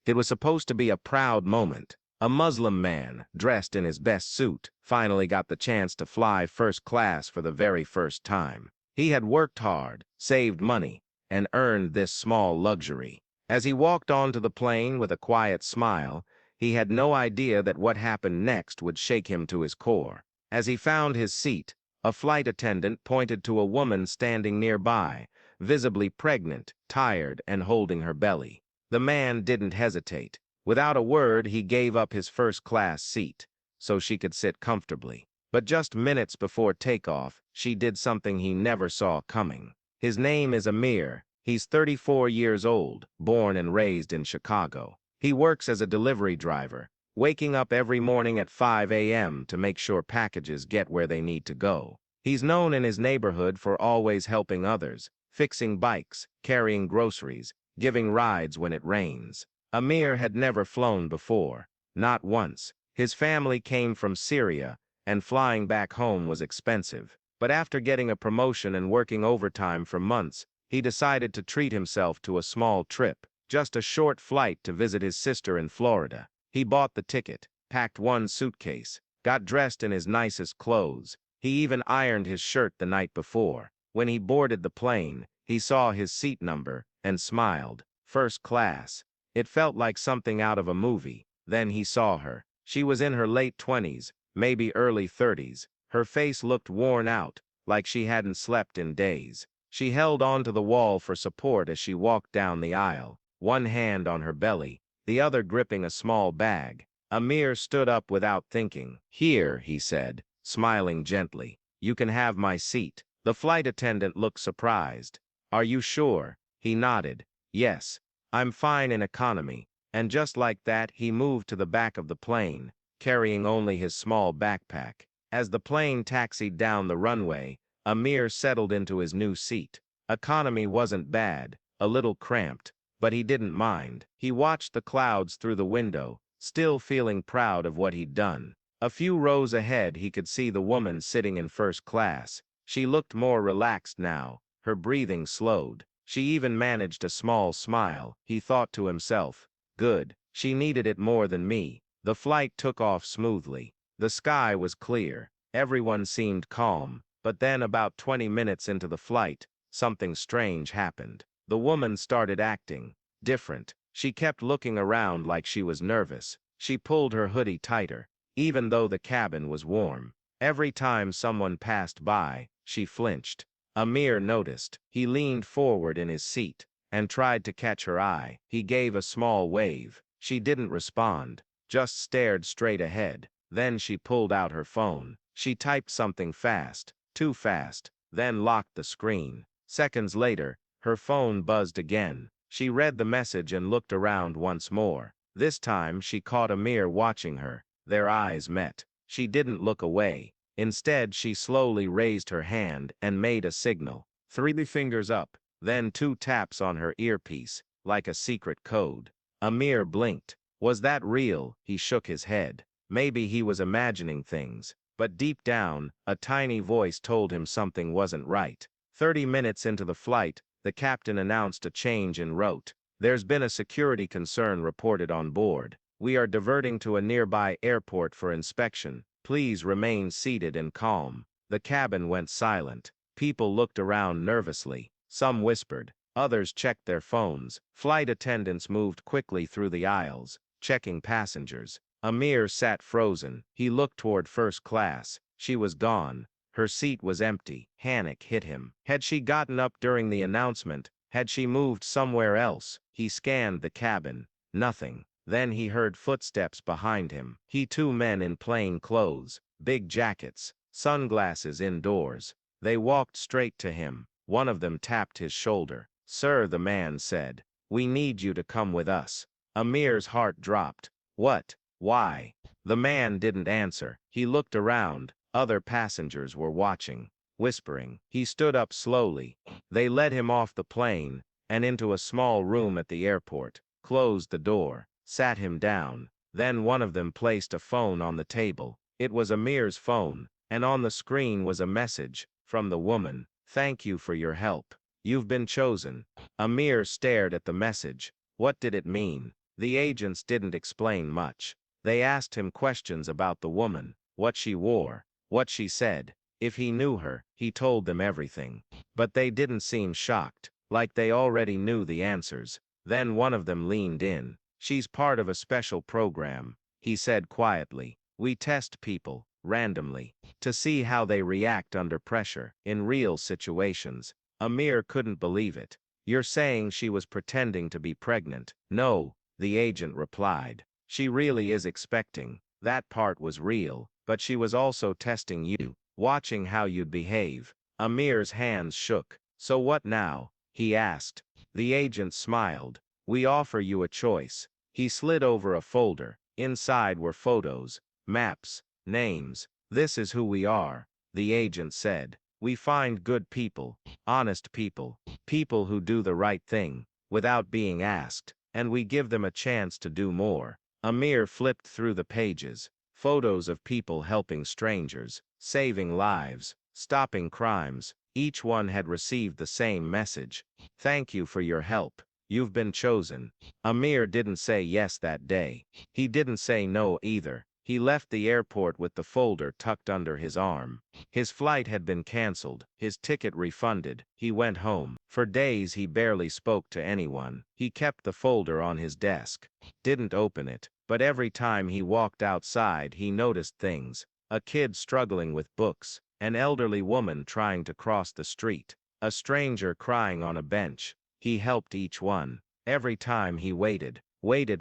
It was supposed to be a proud moment. A Muslim man, dressed in his best suit, finally got the chance to fly first class for the very first time. He had worked hard, saved money, and earned this small luxury. As he walked onto the plane with a quiet smile, he had no idea that what happened next would shake him to his core. As he found his seat, a flight attendant pointed to a woman standing nearby, visibly pregnant, tired, and holding her belly. The man didn't hesitate. Without a word, he gave up his first-class seat, so she could sit comfortably. But just minutes before takeoff, she did something he never saw coming. His name is Amir. He's 34 years old, born and raised in Chicago. He works as a delivery driver, waking up every morning at 5 a.m. to make sure packages get where they need to go. He's known in his neighborhood for always helping others, fixing bikes, carrying groceries, giving rides when it rains. Amir had never flown before, not once. His family came from Syria, and flying back home was expensive. But after getting a promotion and working overtime for months, he decided to treat himself to a small trip, just a short flight to visit his sister in Florida. He bought the ticket, packed one suitcase, got dressed in his nicest clothes. He even ironed his shirt the night before. When he boarded the plane, he saw his seat number and smiled. First class. It felt like something out of a movie. Then he saw her. She was in her late 20s, maybe early 30s. Her face looked worn out, like she hadn't slept in days. She held onto the wall for support as she walked down the aisle, one hand on her belly, the other gripping a small bag. Amir stood up without thinking. "Here," he said, smiling gently. "You can have my seat." The flight attendant looked surprised. "Are you sure?" He nodded. "Yes. I'm fine in economy." And just like that, he moved to the back of the plane, carrying only his small backpack. As the plane taxied down the runway, Amir settled into his new seat. Economy wasn't bad, a little cramped, but he didn't mind. He watched the clouds through the window, still feeling proud of what he'd done. A few rows ahead, he could see the woman sitting in first class. She looked more relaxed now, her breathing slowed. She even managed a small smile. He thought to himself, "Good, she needed it more than me." The flight took off smoothly. The sky was clear. Everyone seemed calm. But then, about 20 minutes into the flight, something strange happened. The woman started acting different. She kept looking around like she was nervous. She pulled her hoodie tighter, even though the cabin was warm. Every time someone passed by, she flinched. Amir noticed. He leaned forward in his seat and tried to catch her eye. He gave a small wave. She didn't respond, just stared straight ahead. Then she pulled out her phone. She typed something fast, too fast, then locked the screen. Seconds later, her phone buzzed again. She read the message and looked around once more. This time she caught Amir watching her. Their eyes met. She didn't look away. Instead, she slowly raised her hand and made a signal. 3 fingers up, then 2 taps on her earpiece, like a secret code. Amir blinked. Was that real? He shook his head. Maybe he was imagining things. But deep down, a tiny voice told him something wasn't right. 30 minutes into the flight, the captain announced a change en route. "There's been a security concern reported on board. We are diverting to a nearby airport for inspection. Please remain seated and calm." The cabin went silent. People looked around nervously. Some whispered. Others checked their phones. Flight attendants moved quickly through the aisles, checking passengers. Amir sat frozen. He looked toward first class. She was gone. Her seat was empty. Panic hit him. Had she gotten up during the announcement? Had she moved somewhere else? He scanned the cabin. Nothing. Then he heard footsteps behind him. 2 men in plain clothes, big jackets, sunglasses indoors. They walked straight to him. One of them tapped his shoulder. "Sir," the man said, "we need you to come with us." Amir's heart dropped. "What? Why?" The man didn't answer. He looked around. Other passengers were watching, whispering. He stood up slowly. They led him off the plane and into a small room at the airport, closed the door, sat him down. Then one of them placed a phone on the table. It was Amir's phone, and on the screen was a message from the woman. "Thank you for your help. You've been chosen." Amir stared at the message. What did it mean? The agents didn't explain much. They asked him questions about the woman, what she wore, what she said. If he knew her, he told them everything. But they didn't seem shocked, like they already knew the answers. Then one of them leaned in. "She's part of a special program," he said quietly. "We test people, randomly, to see how they react under pressure, in real situations." Amir couldn't believe it. "You're saying she was pretending to be pregnant?" "No," the agent replied. "She really is expecting. That part was real, but she was also testing you, watching how you'd behave." Amir's hands shook. "So what now?" he asked. The agent smiled. "We offer you a choice." He slid over a folder. Inside were photos, maps, names. "This is who we are," the agent said. "We find good people, honest people, people who do the right thing, without being asked, and we give them a chance to do more." Amir flipped through the pages. Photos of people helping strangers, saving lives, stopping crimes. Each one had received the same message: "Thank you for your help. You've been chosen." Amir didn't say yes that day. He didn't say no either. He left the airport with the folder tucked under his arm. His flight had been canceled, his ticket refunded. He went home. For days he barely spoke to anyone. He kept the folder on his desk. Didn't open it. But every time he walked outside he noticed things. A kid struggling with books. An elderly woman trying to cross the street. A stranger crying on a bench. He helped each one. Every time he waited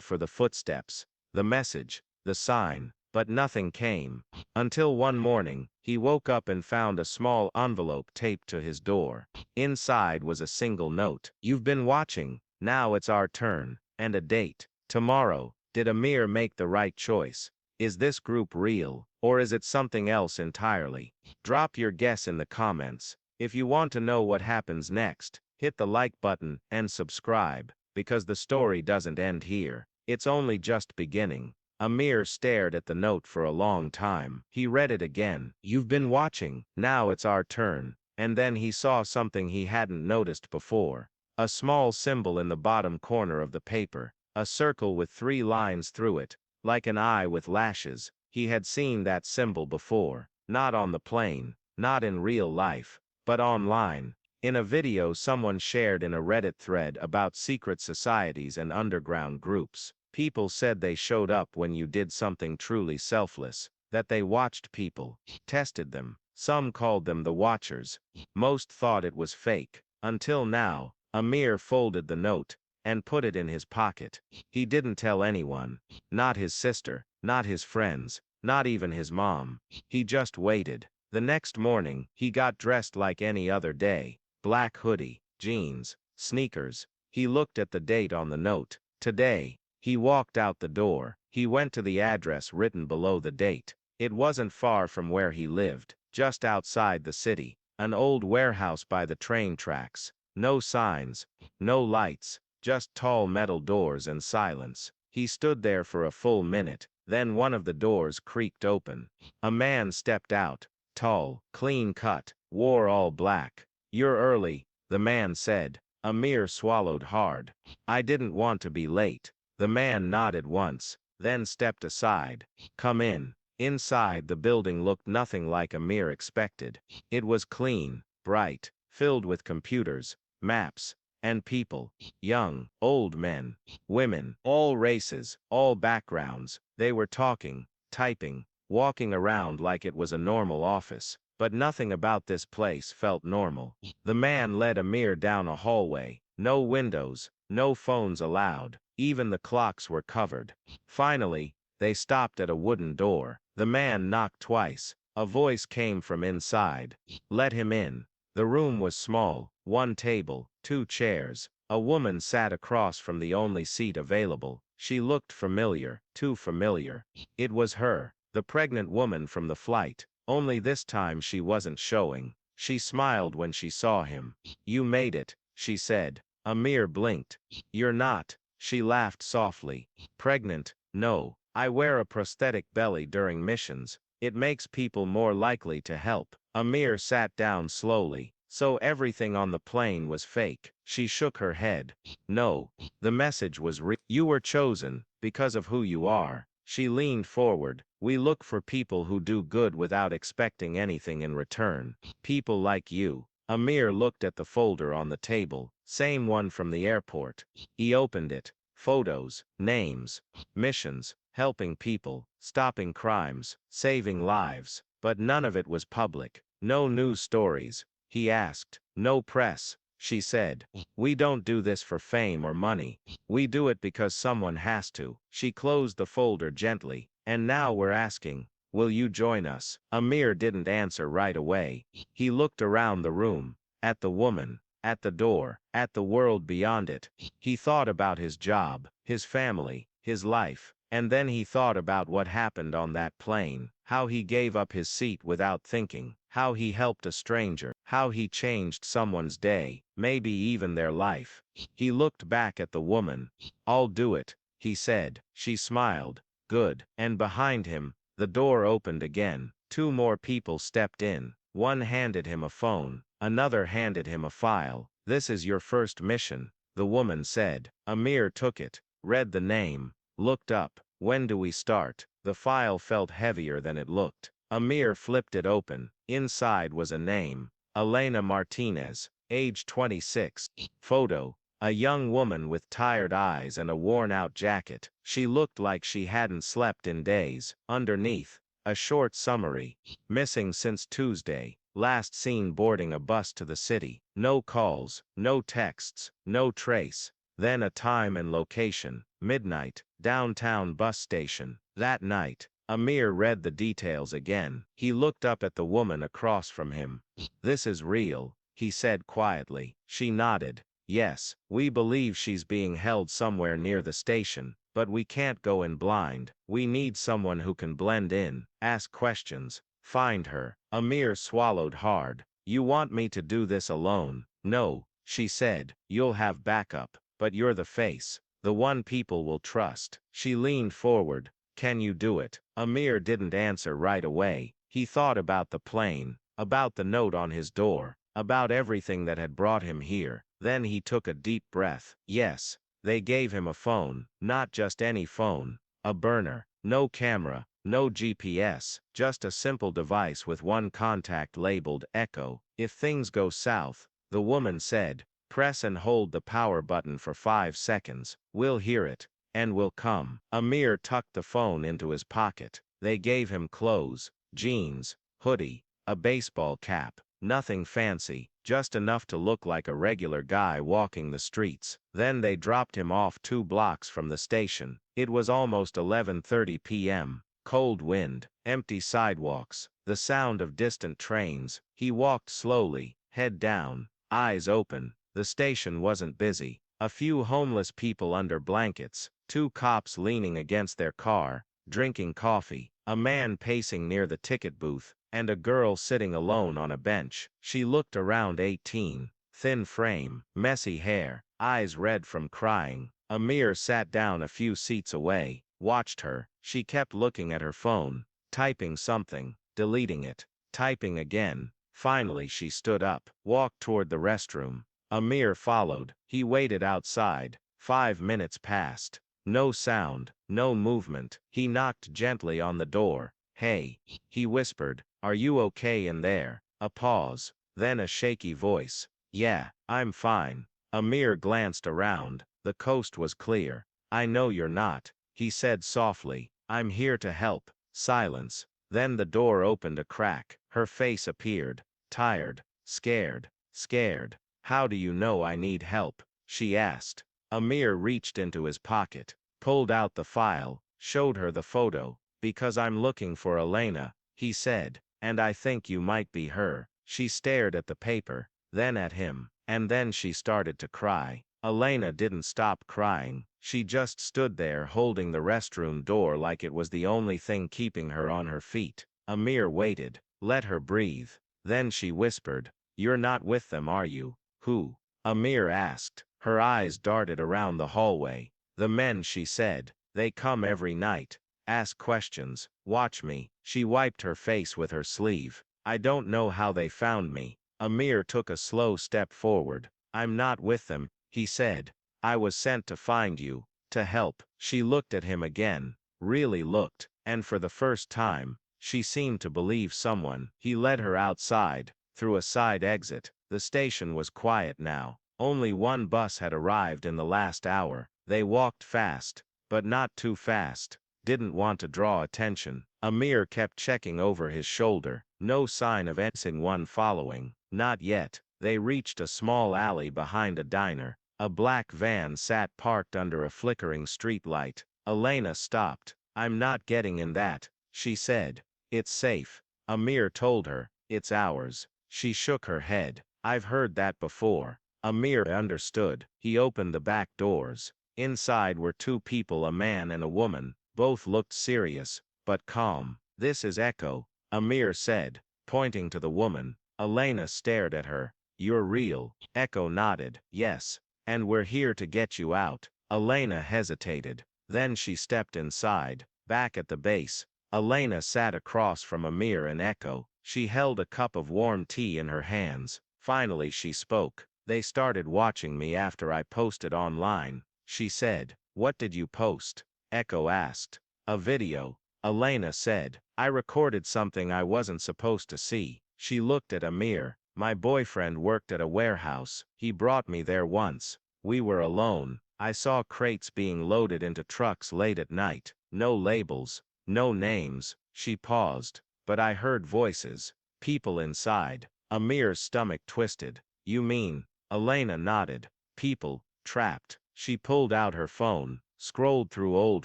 for the footsteps, the message, the sign, but nothing came. Until one morning, he woke up and found a small envelope taped to his door. Inside was a single note: "You've been watching, now it's our turn," and a date. Tomorrow. Did Amir make the right choice? Is this group real, or is it something else entirely? Drop your guess in the comments. If you want to know what happens next, hit the like button and subscribe, because the story doesn't end here. It's only just beginning. Amir stared at the note for a long time. He read it again. "You've been watching, now it's our turn." And then he saw something he hadn't noticed before. A small symbol in the bottom corner of the paper. A circle with 3 lines through it, like an eye with lashes. He had seen that symbol before. Not on the plane, not in real life, but online. In a video someone shared in a Reddit thread about secret societies and underground groups. People said they showed up when you did something truly selfless, that they watched people, tested them. Some called them the Watchers. Most thought it was fake. Until now. Amir folded the note and put it in his pocket. He didn't tell anyone. Not his sister, not his friends, not even his mom. He just waited. The next morning, he got dressed like any other day. Black hoodie, jeans, sneakers. He looked at the date on the note. Today. He walked out the door. He went to the address written below the date. It wasn't far from where he lived, just outside the city. An old warehouse by the train tracks. No signs, no lights, just tall metal doors and silence. He stood there for a full minute. Then one of the doors creaked open. A man stepped out. Tall, clean cut, wore all black. "You're early," the man said. Amir swallowed hard. "I didn't want to be late." The man nodded once, then stepped aside. "Come in." Inside the building looked nothing like Amir expected. It was clean, bright, filled with computers, maps, and people. Young, old men, women, all races, all backgrounds. They were talking, typing, walking around like it was a normal office. But nothing about this place felt normal. The man led Amir down a hallway. No windows, no phones allowed. Even the clocks were covered. Finally, they stopped at a wooden door. The man knocked twice. A voice came from inside. "Let him in." The room was small. 1 table, 2 chairs. A woman sat across from the only seat available. She looked familiar, too familiar. It was her, the pregnant woman from the flight. Only this time she wasn't showing. She smiled when she saw him. "You made it," she said. Amir blinked. "You're not." She laughed softly. "Pregnant? No. I wear a prosthetic belly during missions. It makes people more likely to help." Amir sat down slowly. So everything on the plane was fake. She shook her head. No, the message was real. You were chosen, because of who you are. She leaned forward. We look for people who do good without expecting anything in return. People like you. Amir looked at the folder on the table, same one from the airport. He opened it. Photos, names, missions, helping people, stopping crimes, saving lives. But none of it was public. No news stories. He asked. No press. She said. We don't do this for fame or money. We do it because someone has to. She closed the folder gently. And now we're asking, will you join us? Amir didn't answer right away. He looked around the room, at the woman, at the door, at the world beyond it. He thought about his job, his family, his life, and then he thought about what happened on that plane, how he gave up his seat without thinking, how he helped a stranger, how he changed someone's day, maybe even their life. He looked back at the woman. I'll do it, he said. She smiled. Good. And behind him, the door opened again. Two more people stepped in. One handed him a phone. Another handed him a file. This is your first mission, the woman said. Amir took it, read the name, looked up. When do we start? The file felt heavier than it looked. Amir flipped it open. Inside was a name. Elena Martinez, age 26. Photo. A young woman with tired eyes and a worn-out jacket. She looked like she hadn't slept in days. Underneath, a short summary. Missing since Tuesday. Last seen boarding a bus to the city. No calls, no texts, no trace. Then a time and location. Midnight, downtown bus station. That night, Amir read the details again. He looked up at the woman across from him. This is real, he said quietly. She nodded. Yes, we believe she's being held somewhere near the station, but we can't go in blind. We need someone who can blend in, ask questions, find her. Amir swallowed hard. You want me to do this alone? No, she said. You'll have backup, but you're the face, the one people will trust. She leaned forward. Can you do it? Amir didn't answer right away. He thought about the plane, about the note on his door, about everything that had brought him here. Then he took a deep breath. Yes, they gave him a phone, not just any phone, a burner, no camera, no GPS, just a simple device with one contact labeled Echo. If things go south, the woman said, press and hold the power button for 5 seconds. We'll hear it, and we'll come. Amir tucked the phone into his pocket. They gave him clothes, jeans, hoodie, a baseball cap. Nothing fancy, just enough to look like a regular guy walking the streets. Then they dropped him off 2 blocks from the station. It was almost 11:30 p.m. Cold wind, empty sidewalks, the sound of distant trains. He walked slowly, head down, eyes open. The station wasn't busy. A few homeless people under blankets, 2 cops leaning against their car, drinking coffee, a man pacing near the ticket booth, and a girl sitting alone on a bench. She looked around 18, thin frame, messy hair, eyes red from crying. Amir sat down a few seats away, watched her. She kept looking at her phone, typing something, deleting it, typing again. Finally she stood up, walked toward the restroom. Amir followed. He waited outside. 5 minutes passed. No sound, no movement. He knocked gently on the door. Hey, he whispered. Are you okay in there? A pause, then a shaky voice. Yeah, I'm fine. Amir glanced around. The coast was clear. I know you're not, he said softly. I'm here to help. Silence. Then the door opened a crack. Her face appeared. Tired, scared, scared. How do you know I need help? She asked. Amir reached into his pocket, pulled out the file, showed her the photo. Because I'm looking for Elena, he said. And I think you might be her. She stared at the paper, then at him, and then she started to cry. Elena didn't stop crying. She just stood there holding the restroom door like it was the only thing keeping her on her feet. Amir waited, let her breathe. Then she whispered, "You're not with them, are you?" "Who?" Amir asked. Her eyes darted around the hallway. "The men," she said. "They come every night. Ask questions, watch me." She wiped her face with her sleeve. "I don't know how they found me. Amir took a slow step forward. I'm not with them, he said. I was sent to find you, to help. She looked at him again, really looked, and for the first time, she seemed to believe someone. He led her outside, through a side exit. The station was quiet now. Only one bus had arrived in the last hour. They walked fast, but not too fast. Didn't want to draw attention. Amir kept checking over his shoulder. No sign of anyone following. Not yet. They reached a small alley behind a diner. A black van sat parked under a flickering streetlight. Elena stopped. I'm not getting in that, she said. It's safe. Amir told her. It's ours. She shook her head. I've heard that before. Amir understood. He opened the back doors. Inside were two people, a man and a woman. Both looked serious, but calm. This is Echo, Amir said, pointing to the woman. Elena stared at her. You're real? Echo nodded. Yes. And we're here to get you out. Elena hesitated. Then she stepped inside. Back at the base, Elena sat across from Amir and Echo. She held a cup of warm tea in her hands. Finally she spoke. They started watching me after I posted online, she said. What did you post? Echo asked. A video, Elena said. I recorded something I wasn't supposed to see. She looked at Amir. My boyfriend worked at a warehouse. He brought me there once. We were alone. I saw crates being loaded into trucks late at night. No labels, no names. She paused. But I heard voices. People inside. Amir's stomach twisted. You mean? Elena nodded. People, trapped. She pulled out her phone, scrolled through old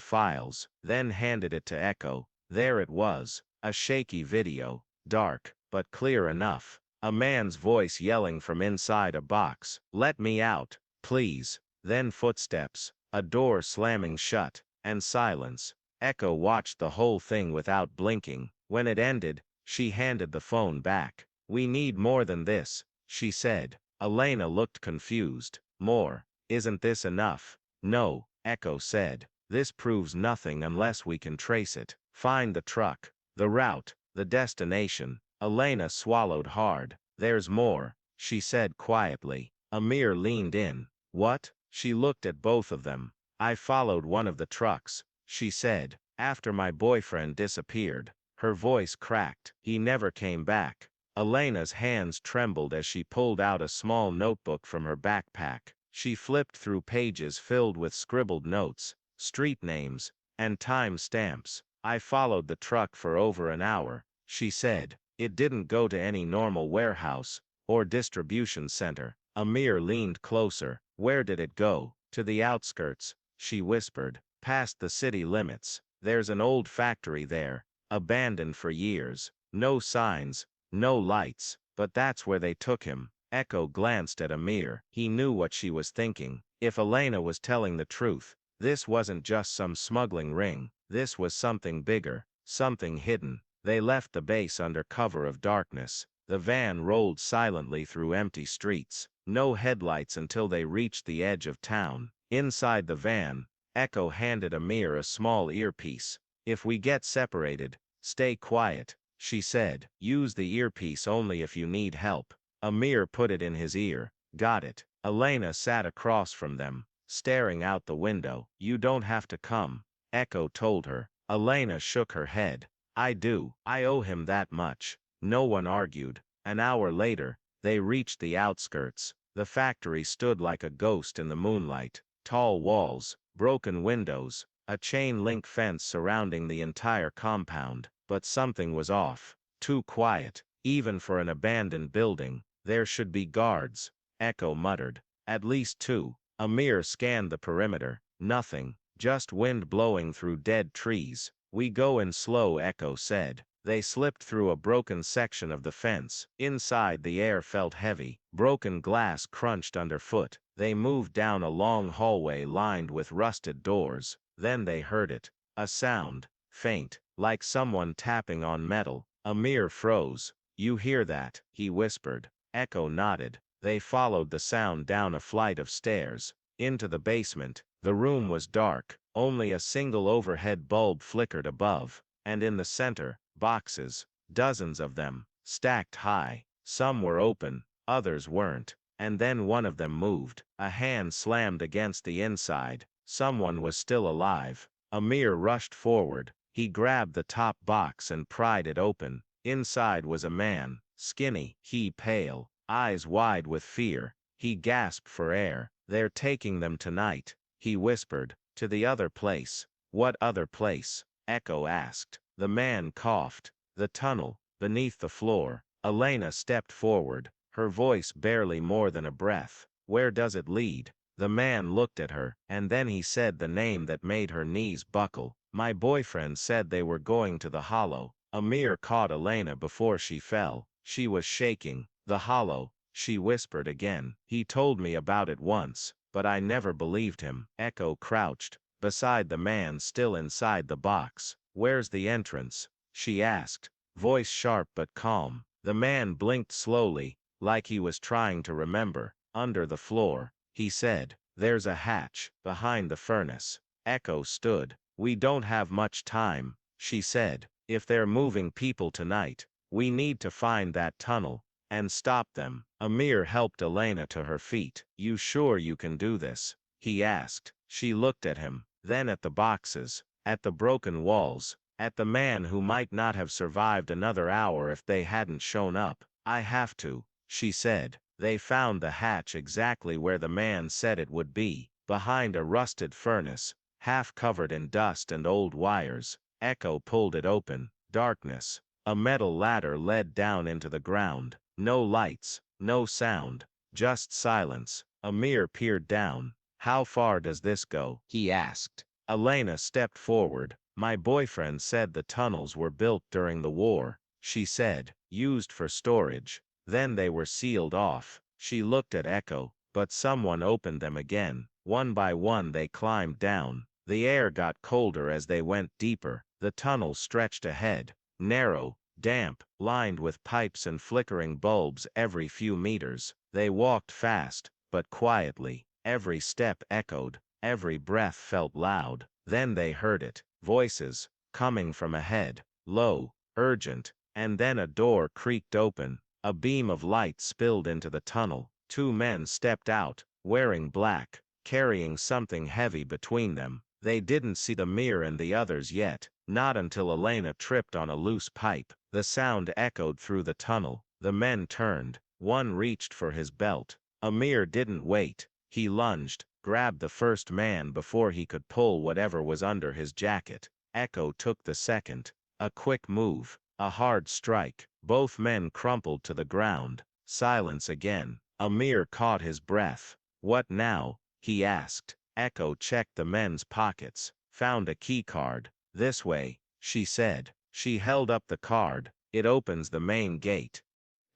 files, then handed it to Echo. There it was. A shaky video. Dark, but clear enough. A man's voice yelling from inside a box. Let me out, please. Then footsteps, a door slamming shut, and silence. Echo watched the whole thing without blinking. When it ended, she handed the phone back. We need more than this, she said. Elena looked confused. More. Isn't this enough? No, Echo said. This proves nothing unless we can trace it. Find the truck, the route, the destination. Elena swallowed hard. There's more, she said quietly. Amir leaned in. What? She looked at both of them. I followed one of the trucks, she said, after my boyfriend disappeared. Her voice cracked. He never came back. Elena's hands trembled as she pulled out a small notebook from her backpack. She flipped through pages filled with scribbled notes, street names, and time stamps. I followed the truck for over an hour, she said. It didn't go to any normal warehouse or distribution center. Amir leaned closer. Where did it go? To the outskirts, she whispered. Past the city limits. There's an old factory there, abandoned for years. No signs, no lights, but that's where they took him. Echo glanced at Amir. He knew what she was thinking. If Elena was telling the truth, this wasn't just some smuggling ring. This was something bigger, something hidden. They left the base under cover of darkness. The van rolled silently through empty streets. No headlights until they reached the edge of town. Inside the van, Echo handed Amir a small earpiece. If we get separated, stay quiet, she said. Use the earpiece only if you need help. Amir put it in his ear. Got it. Elena sat across from them, staring out the window. You don't have to come, Echo told her. Elena shook her head. I do. I owe him that much. No one argued. An hour later, they reached the outskirts. The factory stood like a ghost in the moonlight. Tall walls, broken windows, a chain-link fence surrounding the entire compound. But something was off. Too quiet, even for an abandoned building. There should be guards, Echo muttered. At least two. Amir scanned the perimeter. Nothing. Just wind blowing through dead trees. We go in slow, Echo said. They slipped through a broken section of the fence. Inside the air felt heavy. Broken glass crunched underfoot. They moved down a long hallway lined with rusted doors. Then they heard it. A sound. Faint. Like someone tapping on metal. Amir froze. You hear that? He whispered. Echo nodded. They followed the sound down a flight of stairs. Into the basement. The room was dark. Only a single overhead bulb flickered above. And in the center, boxes. Dozens of them. Stacked high. Some were open, others weren't. And then one of them moved. A hand slammed against the inside. Someone was still alive. Amir rushed forward. He grabbed the top box and pried it open. Inside was a man, skinny, he pale, eyes wide with fear. He gasped for air. "They're taking them tonight," he whispered. "To the other place." "What other place?" Echo asked. The man coughed. "The tunnel, beneath the floor." Elena stepped forward, her voice barely more than a breath. "Where does it lead?" The man looked at her, and then he said the name that made her knees buckle. "My boyfriend said they were going to the hollow." Amir caught Elena before she fell. She was shaking. "The hollow," she whispered again. "He told me about it once, but I never believed him." Echo crouched beside the man still inside the box. "Where's the entrance?" she asked, voice sharp but calm. The man blinked slowly, like he was trying to remember. "Under the floor," he said. "There's a hatch, behind the furnace." Echo stood. "We don't have much time," she said. "If they're moving people tonight, we need to find that tunnel and stop them." Amir helped Elena to her feet. "You sure you can do this?" he asked. She looked at him, then at the boxes, at the broken walls, at the man who might not have survived another hour if they hadn't shown up. "I have to," she said. They found the hatch exactly where the man said it would be, behind a rusted furnace, half covered in dust and old wires. Echo pulled it open. Darkness. A metal ladder led down into the ground. No lights, no sound, just silence. Amir peered down. "How far does this go?" he asked. Elena stepped forward. "My boyfriend said the tunnels were built during the war," she said, "used for storage. Then they were sealed off." She looked at Echo, but someone opened them again. One by one they climbed down. The air got colder as they went deeper. The tunnel stretched ahead, narrow, damp, lined with pipes and flickering bulbs every few meters. They walked fast, but quietly. Every step echoed, every breath felt loud. Then they heard it. Voices, coming from ahead, low, urgent, and then a door creaked open. A beam of light spilled into the tunnel. Two men stepped out, wearing black, carrying something heavy between them. They didn't see the mirror and the others yet, not until Elena tripped on a loose pipe. The sound echoed through the tunnel. The men turned. One reached for his belt. Amir didn't wait. He lunged, grabbed the first man before he could pull whatever was under his jacket. Echo took the second. A quick move, a hard strike. Both men crumpled to the ground. Silence again. Amir caught his breath. "What now?" he asked. Echo checked the men's pockets, found a key card. "This way," she said. She held up the card. "It opens the main gate."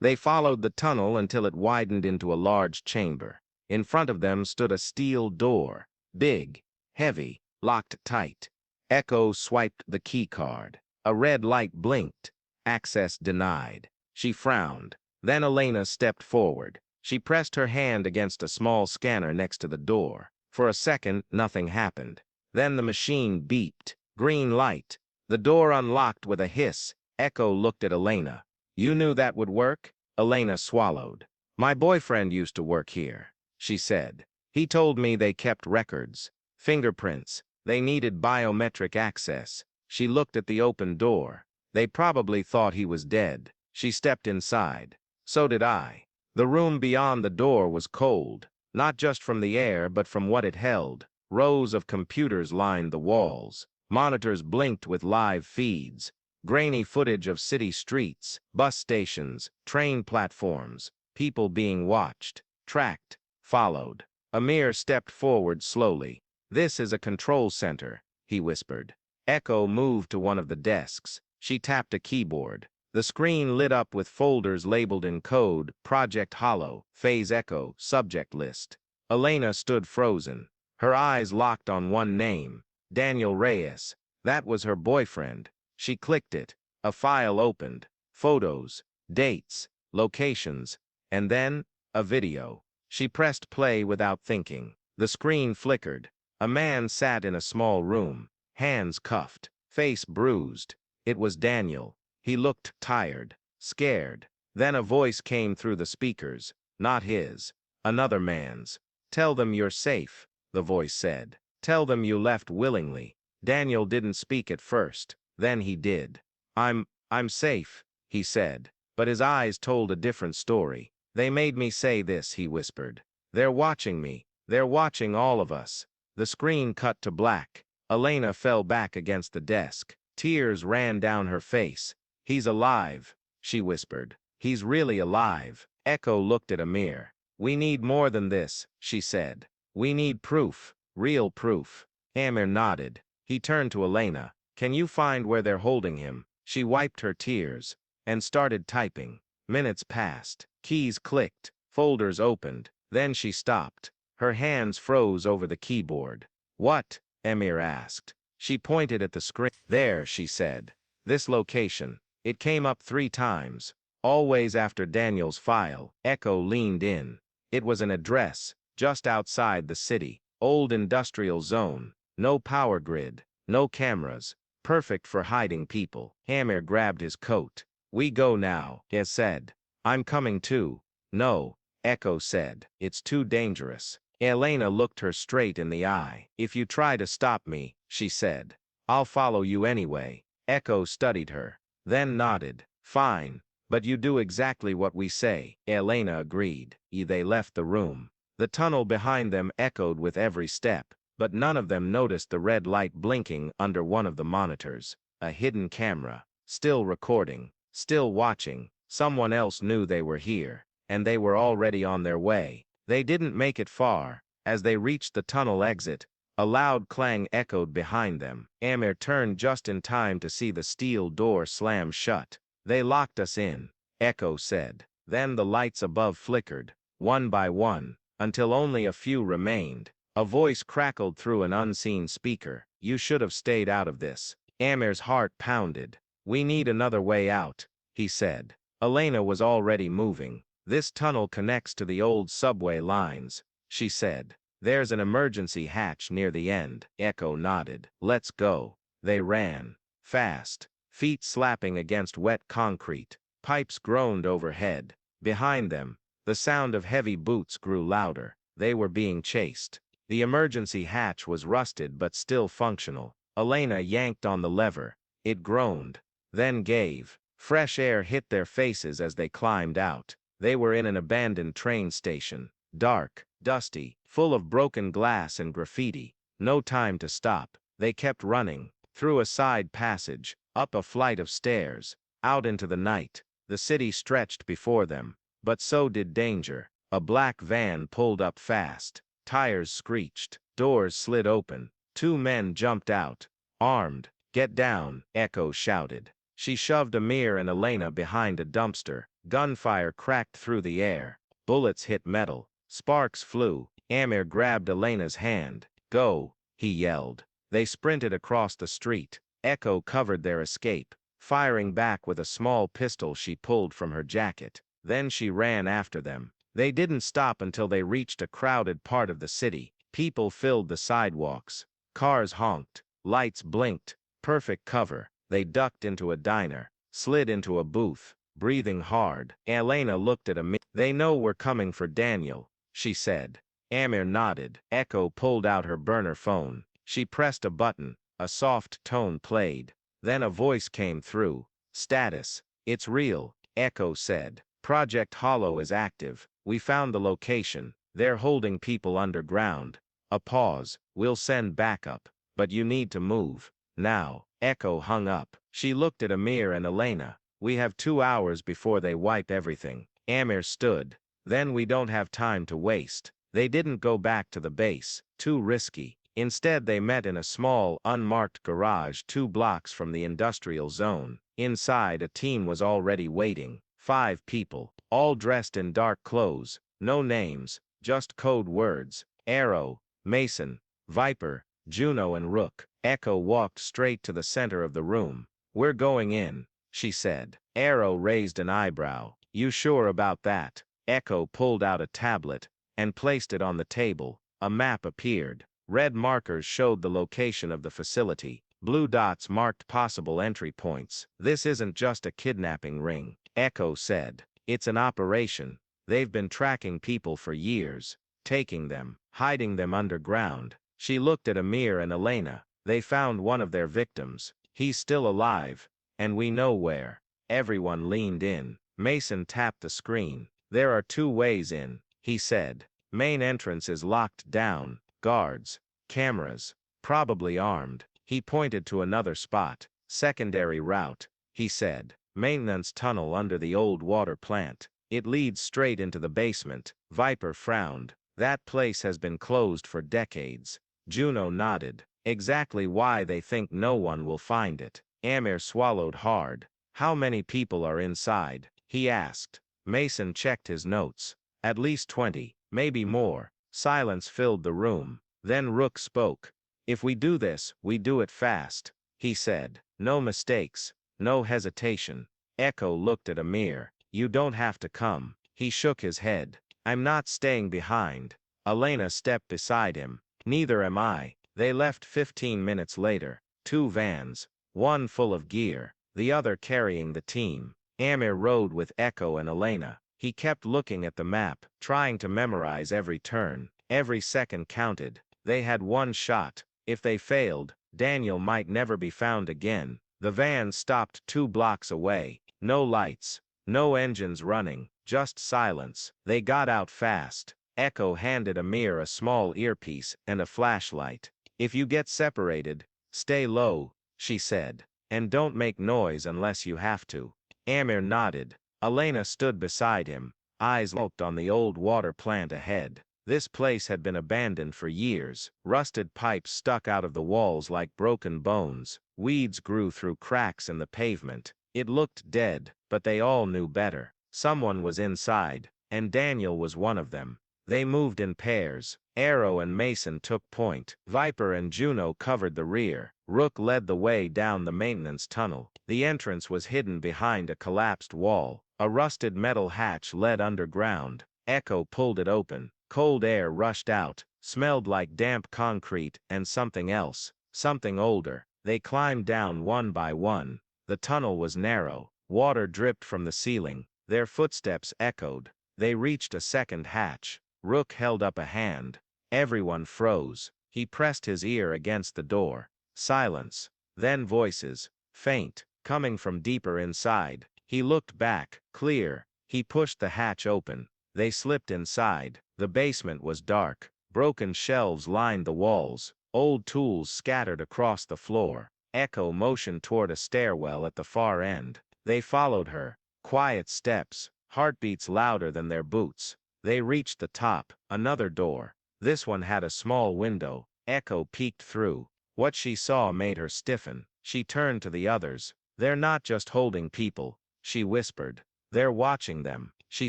They followed the tunnel until it widened into a large chamber. In front of them stood a steel door, big, heavy, locked tight. Echo swiped the key card. A red light blinked. Access denied. She frowned. Then Elena stepped forward. She pressed her hand against a small scanner next to the door. For a second, nothing happened. Then the machine beeped. Green light. The door unlocked with a hiss. Echo looked at Elena. "You knew that would work?" Elena swallowed. "My boyfriend used to work here," she said. "He told me they kept records, fingerprints. They needed biometric access." She looked at the open door. "They probably thought he was dead." She stepped inside. So did I. The room beyond the door was cold, not just from the air but from what it held. Rows of computers lined the walls. Monitors blinked with live feeds. Grainy footage of city streets, bus stations, train platforms, people being watched, tracked, followed. Amir stepped forward slowly. "This is a control center," he whispered. Echo moved to one of the desks. She tapped a keyboard. The screen lit up with folders labeled in code: Project Hollow, Phase Echo, Subject List. Elena stood frozen. Her eyes locked on one name, Daniel Reyes. That was her boyfriend. She clicked it. A file opened. Photos, dates, locations, and then a video. She pressed play without thinking. The screen flickered. A man sat in a small room, hands cuffed, face bruised. It was Daniel. He looked tired, scared. Then a voice came through the speakers, not his, another man's. "Tell them you're safe," the voice said. "Tell them you left willingly." Daniel didn't speak at first, then he did. I'm safe," he said, but his eyes told a different story. "They made me say this," he whispered. "They're watching me. They're watching all of us." The screen cut to black. Elena fell back against the desk. Tears ran down her face. "He's alive," she whispered. "He's really alive." Echo looked at Amir. "We need more than this," she said. "We need proof, real proof." Amir nodded. He turned to Elena. "Can you find where they're holding him?" She wiped her tears and started typing. Minutes passed. Keys clicked. Folders opened. Then she stopped. Her hands froze over the keyboard. "What?" Amir asked. She pointed at the screen. "There," she said. "This location." It came up 3 times. Always after Daniel's file. Echo leaned in. It was an address, just outside the city. Old industrial zone. No power grid. No cameras. Perfect for hiding people. Amir grabbed his coat. "We go now," he said. "I'm coming too." "No," Echo said. "It's too dangerous." Elena looked her straight in the eye. "If you try to stop me," she said, "I'll follow you anyway." Echo studied her, then nodded. "Fine, but you do exactly what we say." Elena agreed. They left the room. The tunnel behind them echoed with every step, but none of them noticed the red light blinking under one of the monitors. A hidden camera. Still recording. Still watching. Someone else knew they were here, and they were already on their way. They didn't make it far. As they reached the tunnel exit, a loud clang echoed behind them. Amir turned just in time to see the steel door slam shut. "They locked us in," Echo said. Then the lights above flickered, one by one, until only a few remained. A voice crackled through an unseen speaker. "You should have stayed out of this." Amir's heart pounded. "We need another way out," he said. Elena was already moving. "This tunnel connects to the old subway lines," she said. "There's an emergency hatch near the end." Echo nodded. "Let's go." They ran. Fast. Feet slapping against wet concrete. Pipes groaned overhead. Behind them, the sound of heavy boots grew louder. They were being chased. The emergency hatch was rusted but still functional. Elena yanked on the lever. It groaned, then gave. Fresh air hit their faces as they climbed out. They were in an abandoned train station. Dark, dusty, full of broken glass and graffiti. No time to stop. They kept running. Through a side passage, up a flight of stairs, out into the night. The city stretched before them, but so did danger. A black van pulled up fast. Tires screeched. Doors slid open. 2 men jumped out. Armed. "Get down," Echo shouted. She shoved Amir and Elena behind a dumpster. Gunfire cracked through the air. Bullets hit metal. Sparks flew. Amir grabbed Elena's hand. "Go," he yelled. They sprinted across the street. Echo covered their escape, firing back with a small pistol she pulled from her jacket. Then she ran after them. They didn't stop until they reached a crowded part of the city. People filled the sidewalks. Cars honked. Lights blinked. Perfect cover. They ducked into a diner, slid into a booth, breathing hard. Elena looked at Amir. "They know we're coming for Daniel," she said. Amir nodded. Echo pulled out her burner phone. She pressed a button. A soft tone played. Then a voice came through. "Status. It's real," Echo said. "Project Hollow is active. We found the location. They're holding people underground." A pause. "We'll send backup. But you need to move. Now." Echo hung up. She looked at Amir and Elena. "We have 2 hours before they wipe everything." Amir stood. "Then we don't have time to waste." They didn't go back to the base. Too risky. Instead they met in a small, unmarked garage 2 blocks from the industrial zone. Inside a team was already waiting. 5 people, all dressed in dark clothes. No names, just code words. Arrow, Mason, Viper, Juno and Rook. Echo walked straight to the center of the room. "We're going in," she said. Arrow raised an eyebrow. "You sure about that?" Echo pulled out a tablet and placed it on the table. A map appeared. Red markers showed the location of the facility. Blue dots marked possible entry points. "This isn't just a kidnapping ring," Echo said. It's an operation. They've been tracking people for years, taking them, hiding them underground. She looked at Amir and Elena. They found one of their victims. He's still alive, and we know where. Everyone leaned in. Mason tapped the screen. There are 2 ways in, he said. Main entrance is locked down. Guards. Cameras. Probably armed. He pointed to another spot. Secondary route, he said. Maintenance tunnel under the old water plant. It leads straight into the basement. Viper frowned. That place has been closed for decades. Juno nodded. Exactly why they think no one will find it. Amir swallowed hard. How many people are inside? He asked. Mason checked his notes. At least 20, maybe more. Silence filled the room. Then Rook spoke. If we do this, we do it fast, he said. No mistakes, no hesitation. Echo looked at Amir. You don't have to come. He shook his head. I'm not staying behind. Elena stepped beside him. Neither am I. They left 15 minutes later. 2 vans. One full of gear, the other carrying the team. Amir rode with Echo and Elena. He kept looking at the map, trying to memorize every turn. Every second counted. They had 1 shot. If they failed, Daniel might never be found again. The van stopped 2 blocks away. No lights. No engines running. Just silence. They got out fast. Echo handed Amir a small earpiece and a flashlight. If you get separated, stay low, she said. And don't make noise unless you have to. Amir nodded. Elena stood beside him. Eyes locked on the old water plant ahead. This place had been abandoned for years. Rusted pipes stuck out of the walls like broken bones. Weeds grew through cracks in the pavement. It looked dead, but they all knew better. Someone was inside, and Daniel was one of them. They moved in pairs. Arrow and Mason took point. Viper and Juno covered the rear. Rook led the way down the maintenance tunnel. The entrance was hidden behind a collapsed wall. A rusted metal hatch led underground. Echo pulled it open. Cold air rushed out, smelled like damp concrete and something else, something older. They climbed down one by one. The tunnel was narrow. Water dripped from the ceiling. Their footsteps echoed. They reached a second hatch. Rook held up a hand. Everyone froze. He pressed his ear against the door. Silence. Then voices, faint, coming from deeper inside. He looked back, clear. He pushed the hatch open. They slipped inside. The basement was dark. Broken shelves lined the walls. Old tools scattered across the floor. Echo motioned toward a stairwell at the far end. They followed her. Quiet steps, heartbeats louder than their boots. They reached the top, another door. This one had a small window. Echo peeked through. What she saw made her stiffen. She turned to the others. They're not just holding people, she whispered. They're watching them. She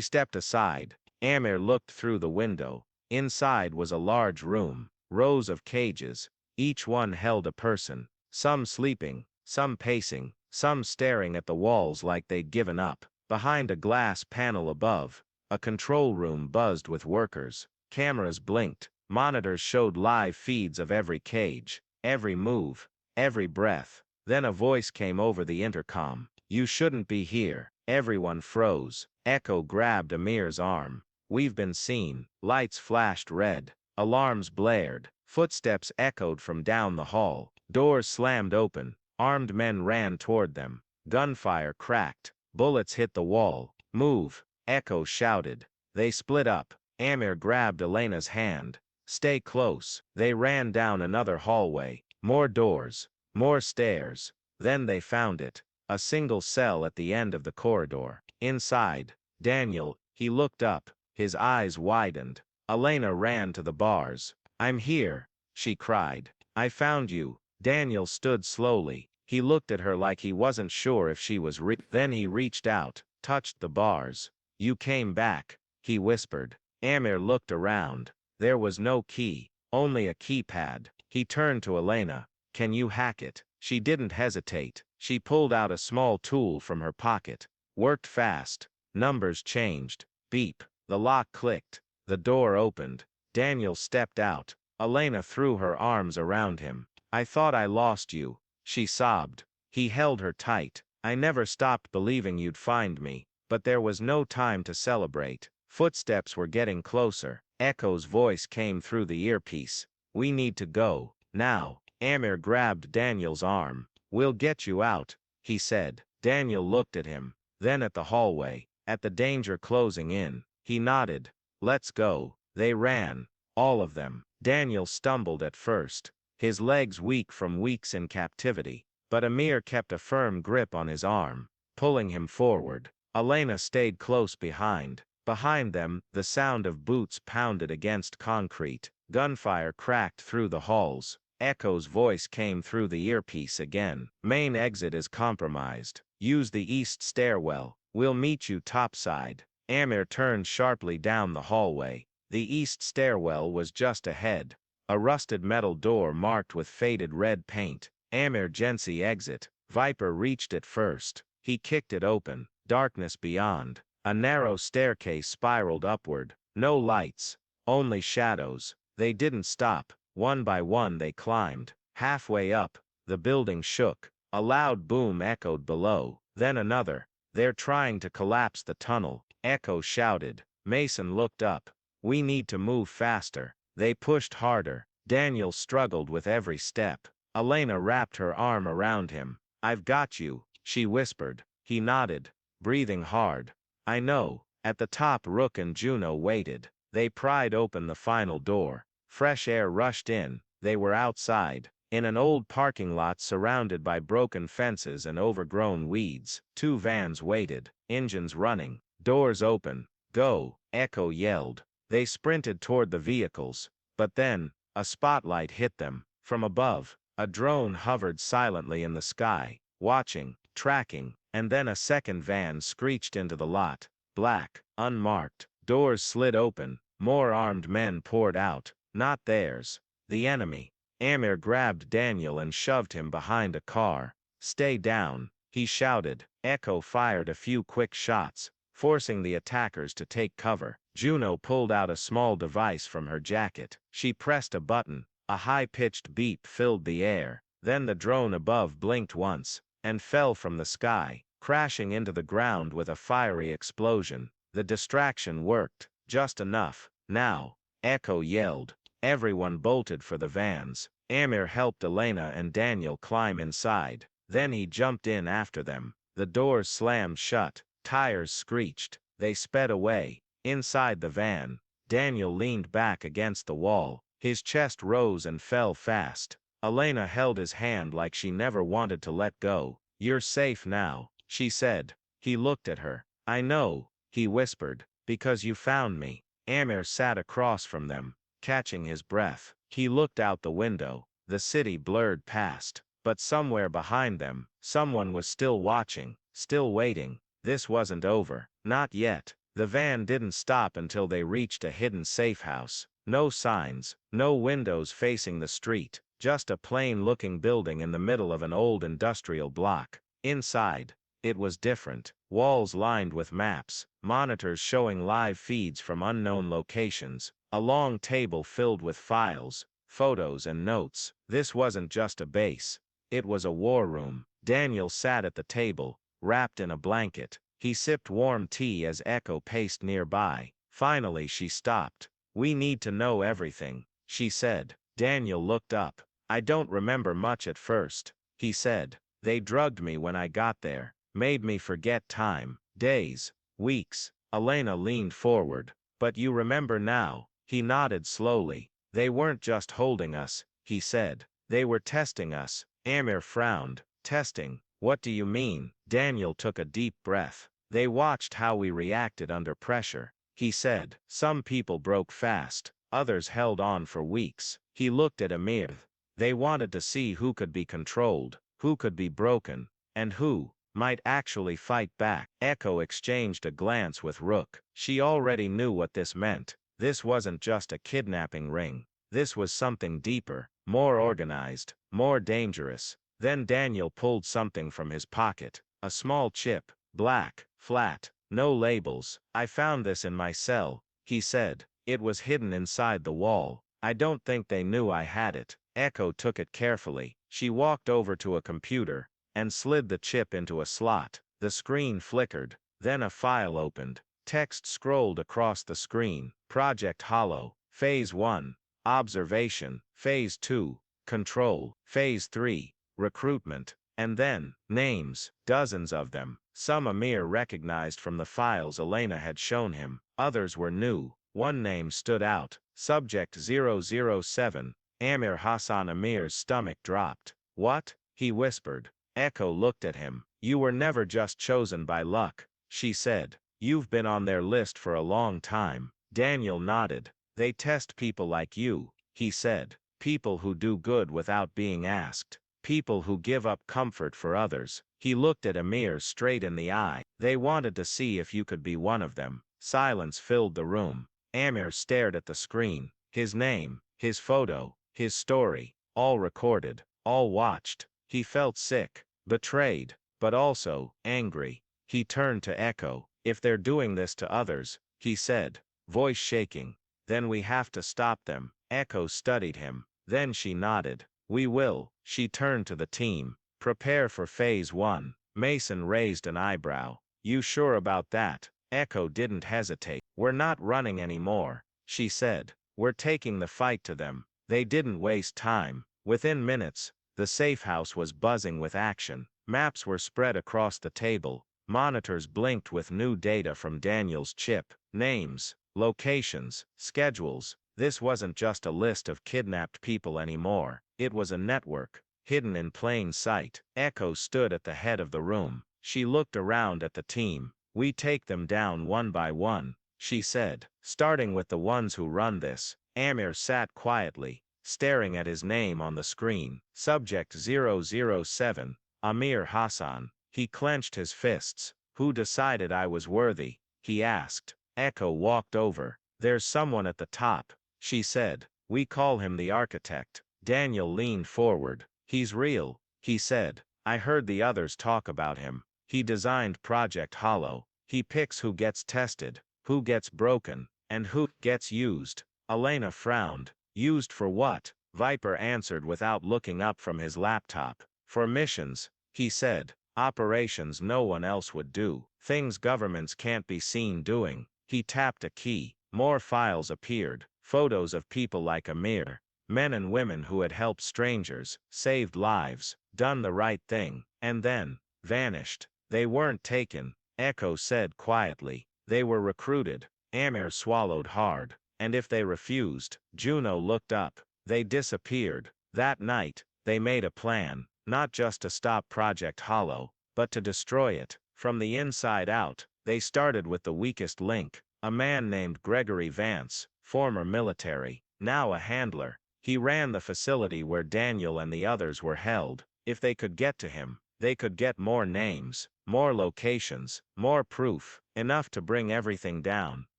stepped aside. Amir looked through the window. Inside was a large room. Rows of cages. Each one held a person. Some sleeping, some pacing, some staring at the walls like they'd given up. Behind a glass panel above, a control room buzzed with workers. Cameras blinked. Monitors showed live feeds of every cage, every move, every breath. Then a voice came over the intercom. You shouldn't be here. Everyone froze. Echo grabbed Amir's arm. We've been seen. Lights flashed red. Alarms blared. Footsteps echoed from down the hall. Doors slammed open. Armed men ran toward them. Gunfire cracked. Bullets hit the wall. Move, Echo shouted. They split up. Amir grabbed Elena's hand. Stay close. They ran down another hallway. More doors. More stairs. Then they found it. A single cell at the end of the corridor. Inside, Daniel, he looked up. His eyes widened. Elena ran to the bars. I'm here, she cried. I found you. Daniel stood slowly. He looked at her like he wasn't sure if she was Then he reached out, touched the bars. You came back, he whispered. Amir looked around. There was no key, only a keypad. He turned to Elena. Can you hack it? She didn't hesitate. She pulled out a small tool from her pocket. Worked fast. Numbers changed. Beep. The lock clicked. The door opened. Daniel stepped out. Elena threw her arms around him. I thought I lost you, she sobbed. He held her tight. I never stopped believing you'd find me. But there was no time to celebrate. Footsteps were getting closer. Echo's voice came through the earpiece. "We need to go, now." Amir grabbed Daniel's arm. "We'll get you out," he said. Daniel looked at him, then at the hallway, at the danger closing in. He nodded. "Let's go." They ran. All of them. Daniel stumbled at first, his legs weak from weeks in captivity, but Amir kept a firm grip on his arm, pulling him forward. Elena stayed close behind. Behind them, the sound of boots pounded against concrete. Gunfire cracked through the halls. Echo's voice came through the earpiece again. "Main exit is compromised. Use the east stairwell. We'll meet you topside." Amir turned sharply down the hallway. The east stairwell was just ahead. A rusted metal door marked with faded red paint. Emergency exit. Viper reached it first. He kicked it open. Darkness beyond. A narrow staircase spiraled upward. No lights. Only shadows. They didn't stop. One by one they climbed. Halfway up, the building shook. A loud boom echoed below. Then another. "They're trying to collapse the tunnel," Echo shouted. Mason looked up. "We need to move faster." They pushed harder. Daniel struggled with every step. Elena wrapped her arm around him. "I've got you," she whispered. He nodded, breathing hard. "I know." At the top, Rook and Juno waited. They pried open the final door. Fresh air rushed in. They were outside, in an old parking lot surrounded by broken fences and overgrown weeds. Two vans waited, engines running, doors open. "Go," Echo yelled. They sprinted toward the vehicles, but then, a spotlight hit them. From above, a drone hovered silently in the sky, watching, tracking, and then a second van screeched into the lot. Black, unmarked. Doors slid open. More armed men poured out. Not theirs. The enemy. Amir grabbed Daniel and shoved him behind a car. "Stay down," he shouted. Echo fired a few quick shots, forcing the attackers to take cover. Juno pulled out a small device from her jacket. She pressed a button. A high-pitched beep filled the air. Then the drone above blinked once, and fell from the sky, crashing into the ground with a fiery explosion. The distraction worked, just enough. "Now," Echo yelled. Everyone bolted for the vans. Amir helped Elena and Daniel climb inside. Then he jumped in after them. The doors slammed shut. Tires screeched. They sped away. Inside the van, Daniel leaned back against the wall. His chest rose and fell fast. Elena held his hand like she never wanted to let go. "You're safe now," she said. He looked at her. "I know," he whispered, "because you found me." Amir sat across from them, catching his breath. He looked out the window. The city blurred past. But somewhere behind them, someone was still watching, still waiting. This wasn't over. Not yet. The van didn't stop until they reached a hidden safe house. No signs, no windows facing the street, just a plain-looking building in the middle of an old industrial block. Inside, it was different. Walls lined with maps, monitors showing live feeds from unknown locations, a long table filled with files, photos and notes. This wasn't just a base. It was a war room. Daniel sat at the table, wrapped in a blanket. He sipped warm tea as Echo paced nearby. Finally she stopped. "We need to know everything," she said. Daniel looked up. "I don't remember much at first," he said. "They drugged me when I got there, made me forget time, days, weeks." Elena leaned forward. "But you remember now." He nodded slowly. "They weren't just holding us," he said. "They were testing us." Amir frowned. "Testing? What do you mean?" Daniel took a deep breath. "They watched how we reacted under pressure," he said. "Some people broke fast, others held on for weeks." He looked at Amir. "They wanted to see who could be controlled, who could be broken, and who might actually fight back." Echo exchanged a glance with Rook. She already knew what this meant. This wasn't just a kidnapping ring. This was something deeper, more organized, more dangerous. Then Daniel pulled something from his pocket. A small chip, black, flat, no labels. "I found this in my cell," he said. "It was hidden inside the wall. I don't think they knew I had it." Echo took it carefully. She walked over to a computer and slid the chip into a slot. The screen flickered. Then a file opened. Text scrolled across the screen. Project Hollow. Phase 1. Observation. Phase 2. Control. Phase 3. Recruitment. And then, names, dozens of them. Some Amir recognized from the files Elena had shown him. Others were new. One name stood out. Subject 007. Amir Hassan. Amir's stomach dropped. What? He whispered. Echo looked at him. You were never just chosen by luck, she said. You've been on their list for a long time. Daniel nodded. They test people like you, he said. People who do good without being asked. People who give up comfort for others. He looked at Amir straight in the eye. They wanted to see if you could be one of them. Silence filled the room. Amir stared at the screen. His name, his photo, his story, all recorded, all watched. He felt sick, betrayed, but also angry. He turned to Echo. If they're doing this to others, he said, voice shaking, then we have to stop them. Echo studied him. Then she nodded. We will. She turned to the team. Prepare for phase 1. Mason raised an eyebrow. You sure about that? Echo didn't hesitate. We're not running anymore, she said. We're taking the fight to them. They didn't waste time. Within minutes, the safe house was buzzing with action. Maps were spread across the table. Monitors blinked with new data from Daniel's chip. Names, locations, schedules. This wasn't just a list of kidnapped people anymore. It was a network, hidden in plain sight. Echo stood at the head of the room. She looked around at the team. We take them down one by one, she said, starting with the ones who run this. Amir sat quietly, staring at his name on the screen. Subject 007, Amir Hassan. He clenched his fists. Who decided I was worthy? He asked. Echo walked over. There's someone at the top, she said. We call him the architect. Daniel leaned forward. He's real, he said. I heard the others talk about him. He designed Project Hollow. He picks who gets tested, who gets broken, and who gets used. Elena frowned. Used for what? Viper answered without looking up from his laptop. For missions, he said. Operations no one else would do. Things governments can't be seen doing. He tapped a key. More files appeared. Photos of people like Amir. Men and women who had helped strangers, saved lives, done the right thing, and then vanished. They weren't taken, Echo said quietly. They were recruited. Amir swallowed hard. And if they refused, Juno looked up. They disappeared. That night, they made a plan, not just to stop Project Hollow, but to destroy it. From the inside out, they started with the weakest link, a man named Gregory Vance, former military, now a handler. He ran the facility where Daniel and the others were held. If they could get to him, they could get more names, more locations, more proof, enough to bring everything down.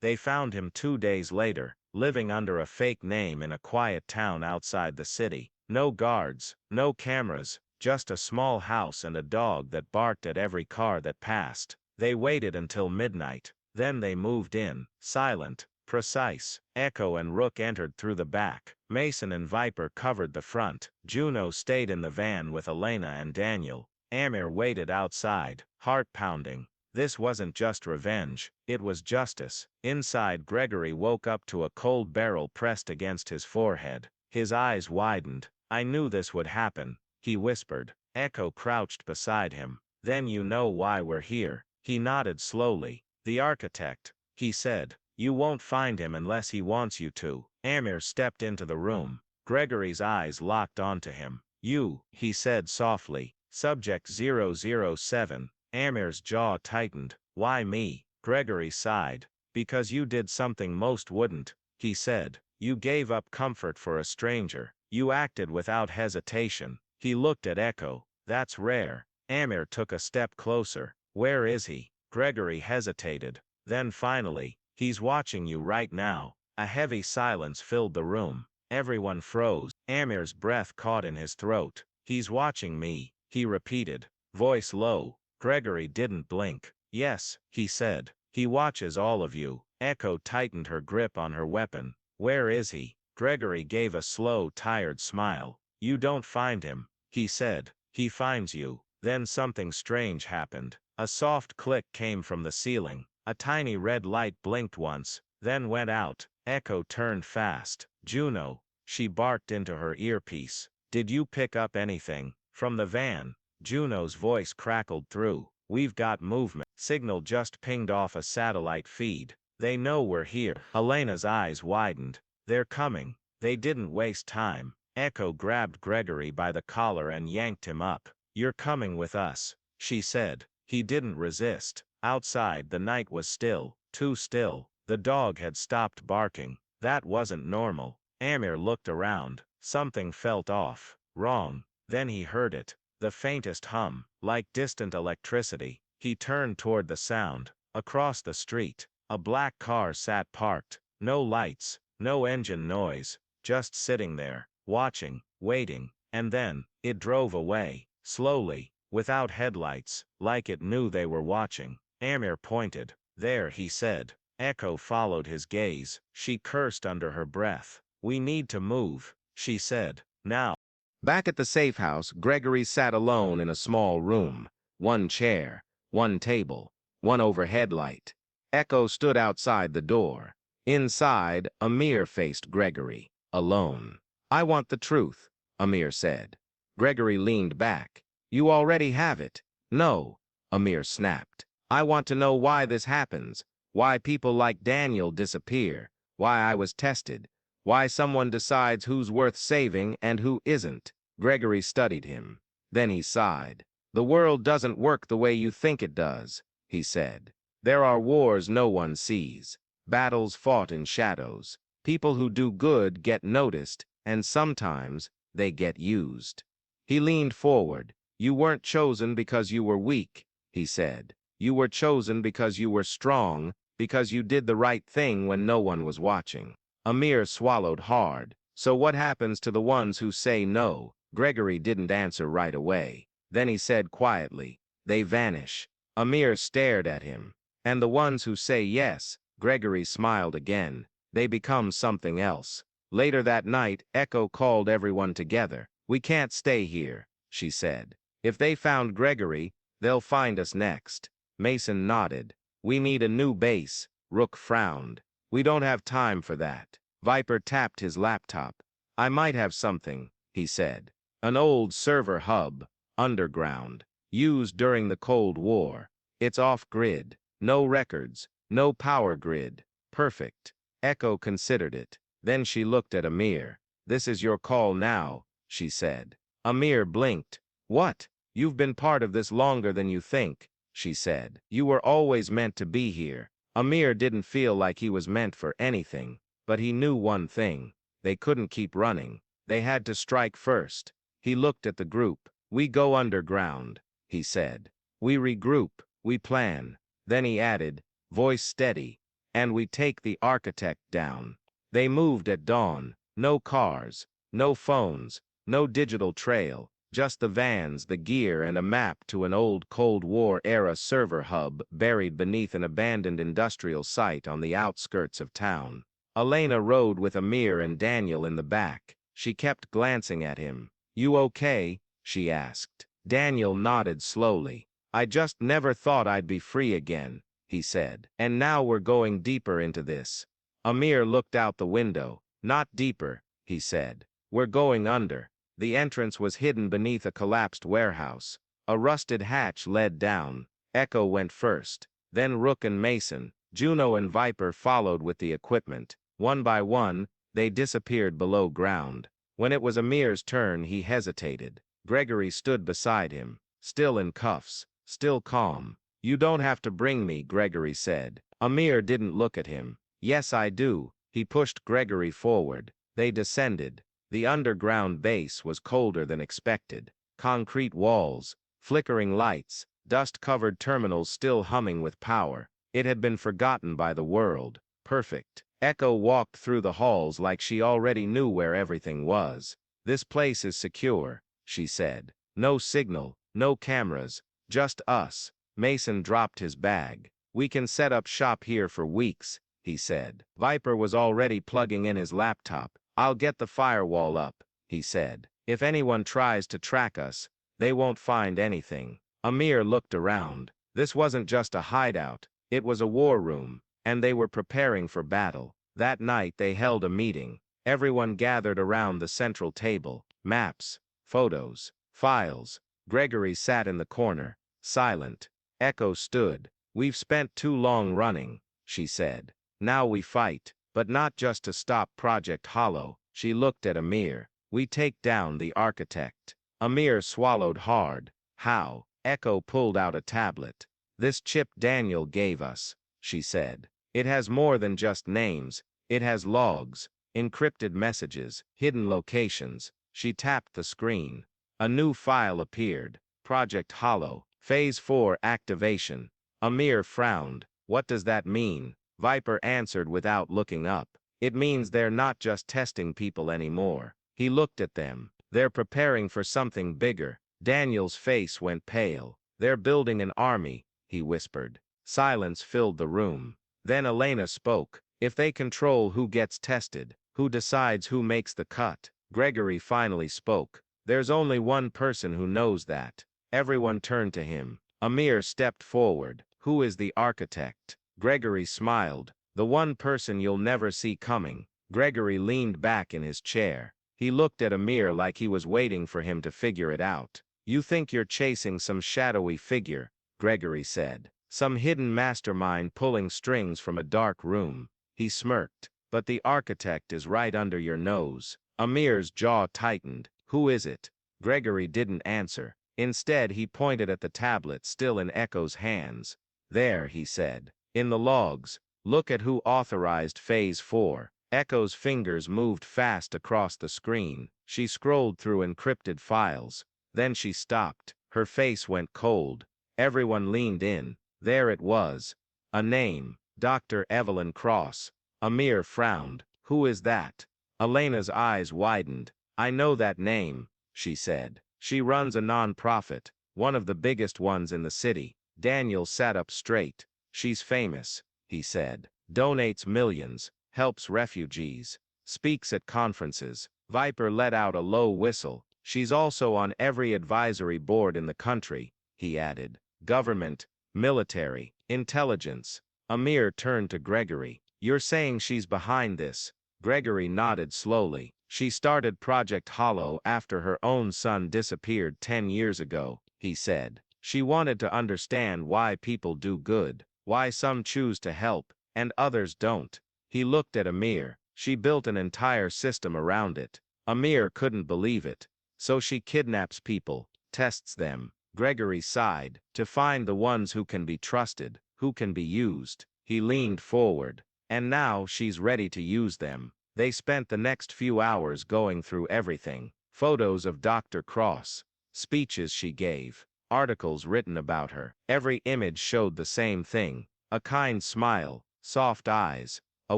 They found him 2 days later, living under a fake name in a quiet town outside the city. No guards, no cameras, just a small house and a dog that barked at every car that passed. They waited until midnight. Then they moved in, silent, precise. Echo and Rook entered through the back. Mason and Viper covered the front. Juno stayed in the van with Elena and Daniel. Amir waited outside, heart pounding. This wasn't just revenge, it was justice. Inside, Gregory woke up to a cold barrel pressed against his forehead. His eyes widened. I knew this would happen, he whispered. Echo crouched beside him. Then you know why we're here. He nodded slowly. The architect, he said. You won't find him unless he wants you to. Amir stepped into the room. Gregory's eyes locked onto him. You, he said softly. Subject 007. Amir's jaw tightened. Why me? Gregory sighed. Because you did something most wouldn't, he said. You gave up comfort for a stranger. You acted without hesitation. He looked at Echo. That's rare. Amir took a step closer. Where is he? Gregory hesitated. Then finally, he's watching you right now. A heavy silence filled the room. Everyone froze. Amir's breath caught in his throat. He's watching me, he repeated, voice low. Gregory didn't blink. Yes, he said. He watches all of you. Echo tightened her grip on her weapon. Where is he? Gregory gave a slow, tired smile. You don't find him, he said. He finds you. Then something strange happened. A soft click came from the ceiling. A tiny red light blinked once, then went out. Echo turned fast. Juno, she barked into her earpiece. Did you pick up anything? From the van, Juno's voice crackled through. We've got movement. Signal just pinged off a satellite feed. They know we're here. Elena's eyes widened. They're coming. They didn't waste time. Echo grabbed Gregory by the collar and yanked him up. You're coming with us, she said. He didn't resist. Outside, the night was still, too still. The dog had stopped barking. That wasn't normal. Amir looked around. Something felt off, wrong. Then he heard it. The faintest hum, like distant electricity. He turned toward the sound. Across the street, a black car sat parked. No lights, no engine noise, just sitting there, watching, waiting, and then, it drove away, slowly, without headlights, like it knew they were watching. Amir pointed. There, he said. Echo followed his gaze. She cursed under her breath. We need to move, she said. Now. Back at the safe house, Gregory sat alone in a small room. One chair, one table, one overhead light. Echo stood outside the door. Inside, Amir faced Gregory, alone. I want the truth, Amir said. Gregory leaned back. You already have it. No, Amir snapped. I want to know why this happens, why people like Daniel disappear, why I was tested, why someone decides who's worth saving and who isn't. Gregory studied him. Then he sighed. The world doesn't work the way you think it does, he said. There are wars no one sees, battles fought in shadows. People who do good get noticed, and sometimes they get used. He leaned forward. You weren't chosen because you were weak, he said. You were chosen because you were strong, because you did the right thing when no one was watching. Amir swallowed hard. So what happens to the ones who say no? Gregory didn't answer right away. Then he said quietly, they vanish. Amir stared at him. And the ones who say yes, Gregory smiled again. They become something else. Later that night, Echo called everyone together. We can't stay here, she said. If they found Gregory, they'll find us next. Mason nodded. We need a new base. Rook frowned. We don't have time for that. Viper tapped his laptop. I might have something, he said. An old server hub, underground, used during the Cold War. It's off-grid. No records, no power grid. Perfect. Echo considered it. Then she looked at Amir. This is your call now, she said. Amir blinked. What? You've been part of this longer than you think, she said. You were always meant to be here. Amir didn't feel like he was meant for anything, but he knew one thing. They couldn't keep running. They had to strike first. He looked at the group. We go underground, he said. We regroup, we plan. Then he added, voice steady, and we take the architect down. They moved at dawn. No cars, no phones, no digital trail, just the vans, the gear, and a map to an old Cold War-era server hub buried beneath an abandoned industrial site on the outskirts of town. Elena rode with Amir and Daniel in the back. She kept glancing at him. You okay? She asked. Daniel nodded slowly. I just never thought I'd be free again, he said. And now we're going deeper into this. Amir looked out the window. Not deeper, he said. We're going under. The entrance was hidden beneath a collapsed warehouse. A rusted hatch led down. Echo went first. Then Rook and Mason, Juno and Viper followed with the equipment. One by one, they disappeared below ground. When it was Amir's turn, he hesitated. Gregory stood beside him, still in cuffs, still calm. You don't have to bring me, Gregory said. Amir didn't look at him. Yes, I do. He pushed Gregory forward. They descended. The underground base was colder than expected. Concrete walls, flickering lights, dust-covered terminals still humming with power. It had been forgotten by the world. Perfect. Echo walked through the halls like she already knew where everything was. This place is secure, she said. No signal, no cameras, just us. Mason dropped his bag. We can set up shop here for weeks, he said. Viper was already plugging in his laptop. I'll get the firewall up, he said. If anyone tries to track us, They won't find anything. Amir looked around. This wasn't just a hideout, it was a war room, and they were preparing for battle. That night they held a meeting. Everyone gathered around the central table. Maps, photos, files. Gregory sat in the corner, silent. Echo stood. "We've spent too long running," she said. "Now we fight, but not just to stop Project Hollow." She looked at Amir. "We take down the architect." Amir swallowed hard. "How?" Echo pulled out a tablet. "This chip Daniel gave us," she said. "It has more than just names. It has logs, encrypted messages, hidden locations." She tapped the screen. A new file appeared. Project Hollow, Phase 4 activation. Amir frowned. "What does that mean?" Viper answered without looking up. "It means they're not just testing people anymore." He looked at them. "They're preparing for something bigger." Daniel's face went pale. "They're building an army," he whispered. Silence filled the room. Then Elena spoke. "If they control who gets tested, who decides who makes the cut?" Gregory finally spoke. "There's only one person who knows that." Everyone turned to him. Amir stepped forward. "Who is the architect?" Gregory smiled. "The one person you'll never see coming." Gregory leaned back in his chair. He looked at Amir like he was waiting for him to figure it out. "You think you're chasing some shadowy figure," Gregory said. "Some hidden mastermind pulling strings from a dark room." He smirked. "But the architect is right under your nose." Amir's jaw tightened. "Who is it?" Gregory didn't answer. Instead he pointed at the tablet still in Echo's hands. "There," he said. "In the logs. Look at who authorized Phase 4. Echo's fingers moved fast across the screen. She scrolled through encrypted files. Then she stopped. Her face went cold. Everyone leaned in. There it was. A name. Dr. Evelyn Cross. Amir frowned. "Who is that?" Elena's eyes widened. "I know that name," she said. "She runs a non-profit, one of the biggest ones in the city." Daniel sat up straight. "She's famous," he said. "Donates millions, helps refugees, speaks at conferences." Viper let out a low whistle. "She's also on every advisory board in the country," he added. "Government, military, intelligence." Amir turned to Gregory. "You're saying she's behind this?" Gregory nodded slowly. "She started Project Hollow after her own son disappeared 10 years ago," he said. "She wanted to understand why people do good, why some choose to help, and others don't." He looked at Amir. "She built an entire system around it." Amir couldn't believe it. "So she kidnaps people, tests them." Gregory sighed. "To find the ones who can be trusted, who can be used." He leaned forward. "And now she's ready to use them." They spent the next few hours going through everything. Photos of Dr. Cross, speeches she gave, articles written about her. Every image showed the same thing. A kind smile, soft eyes, a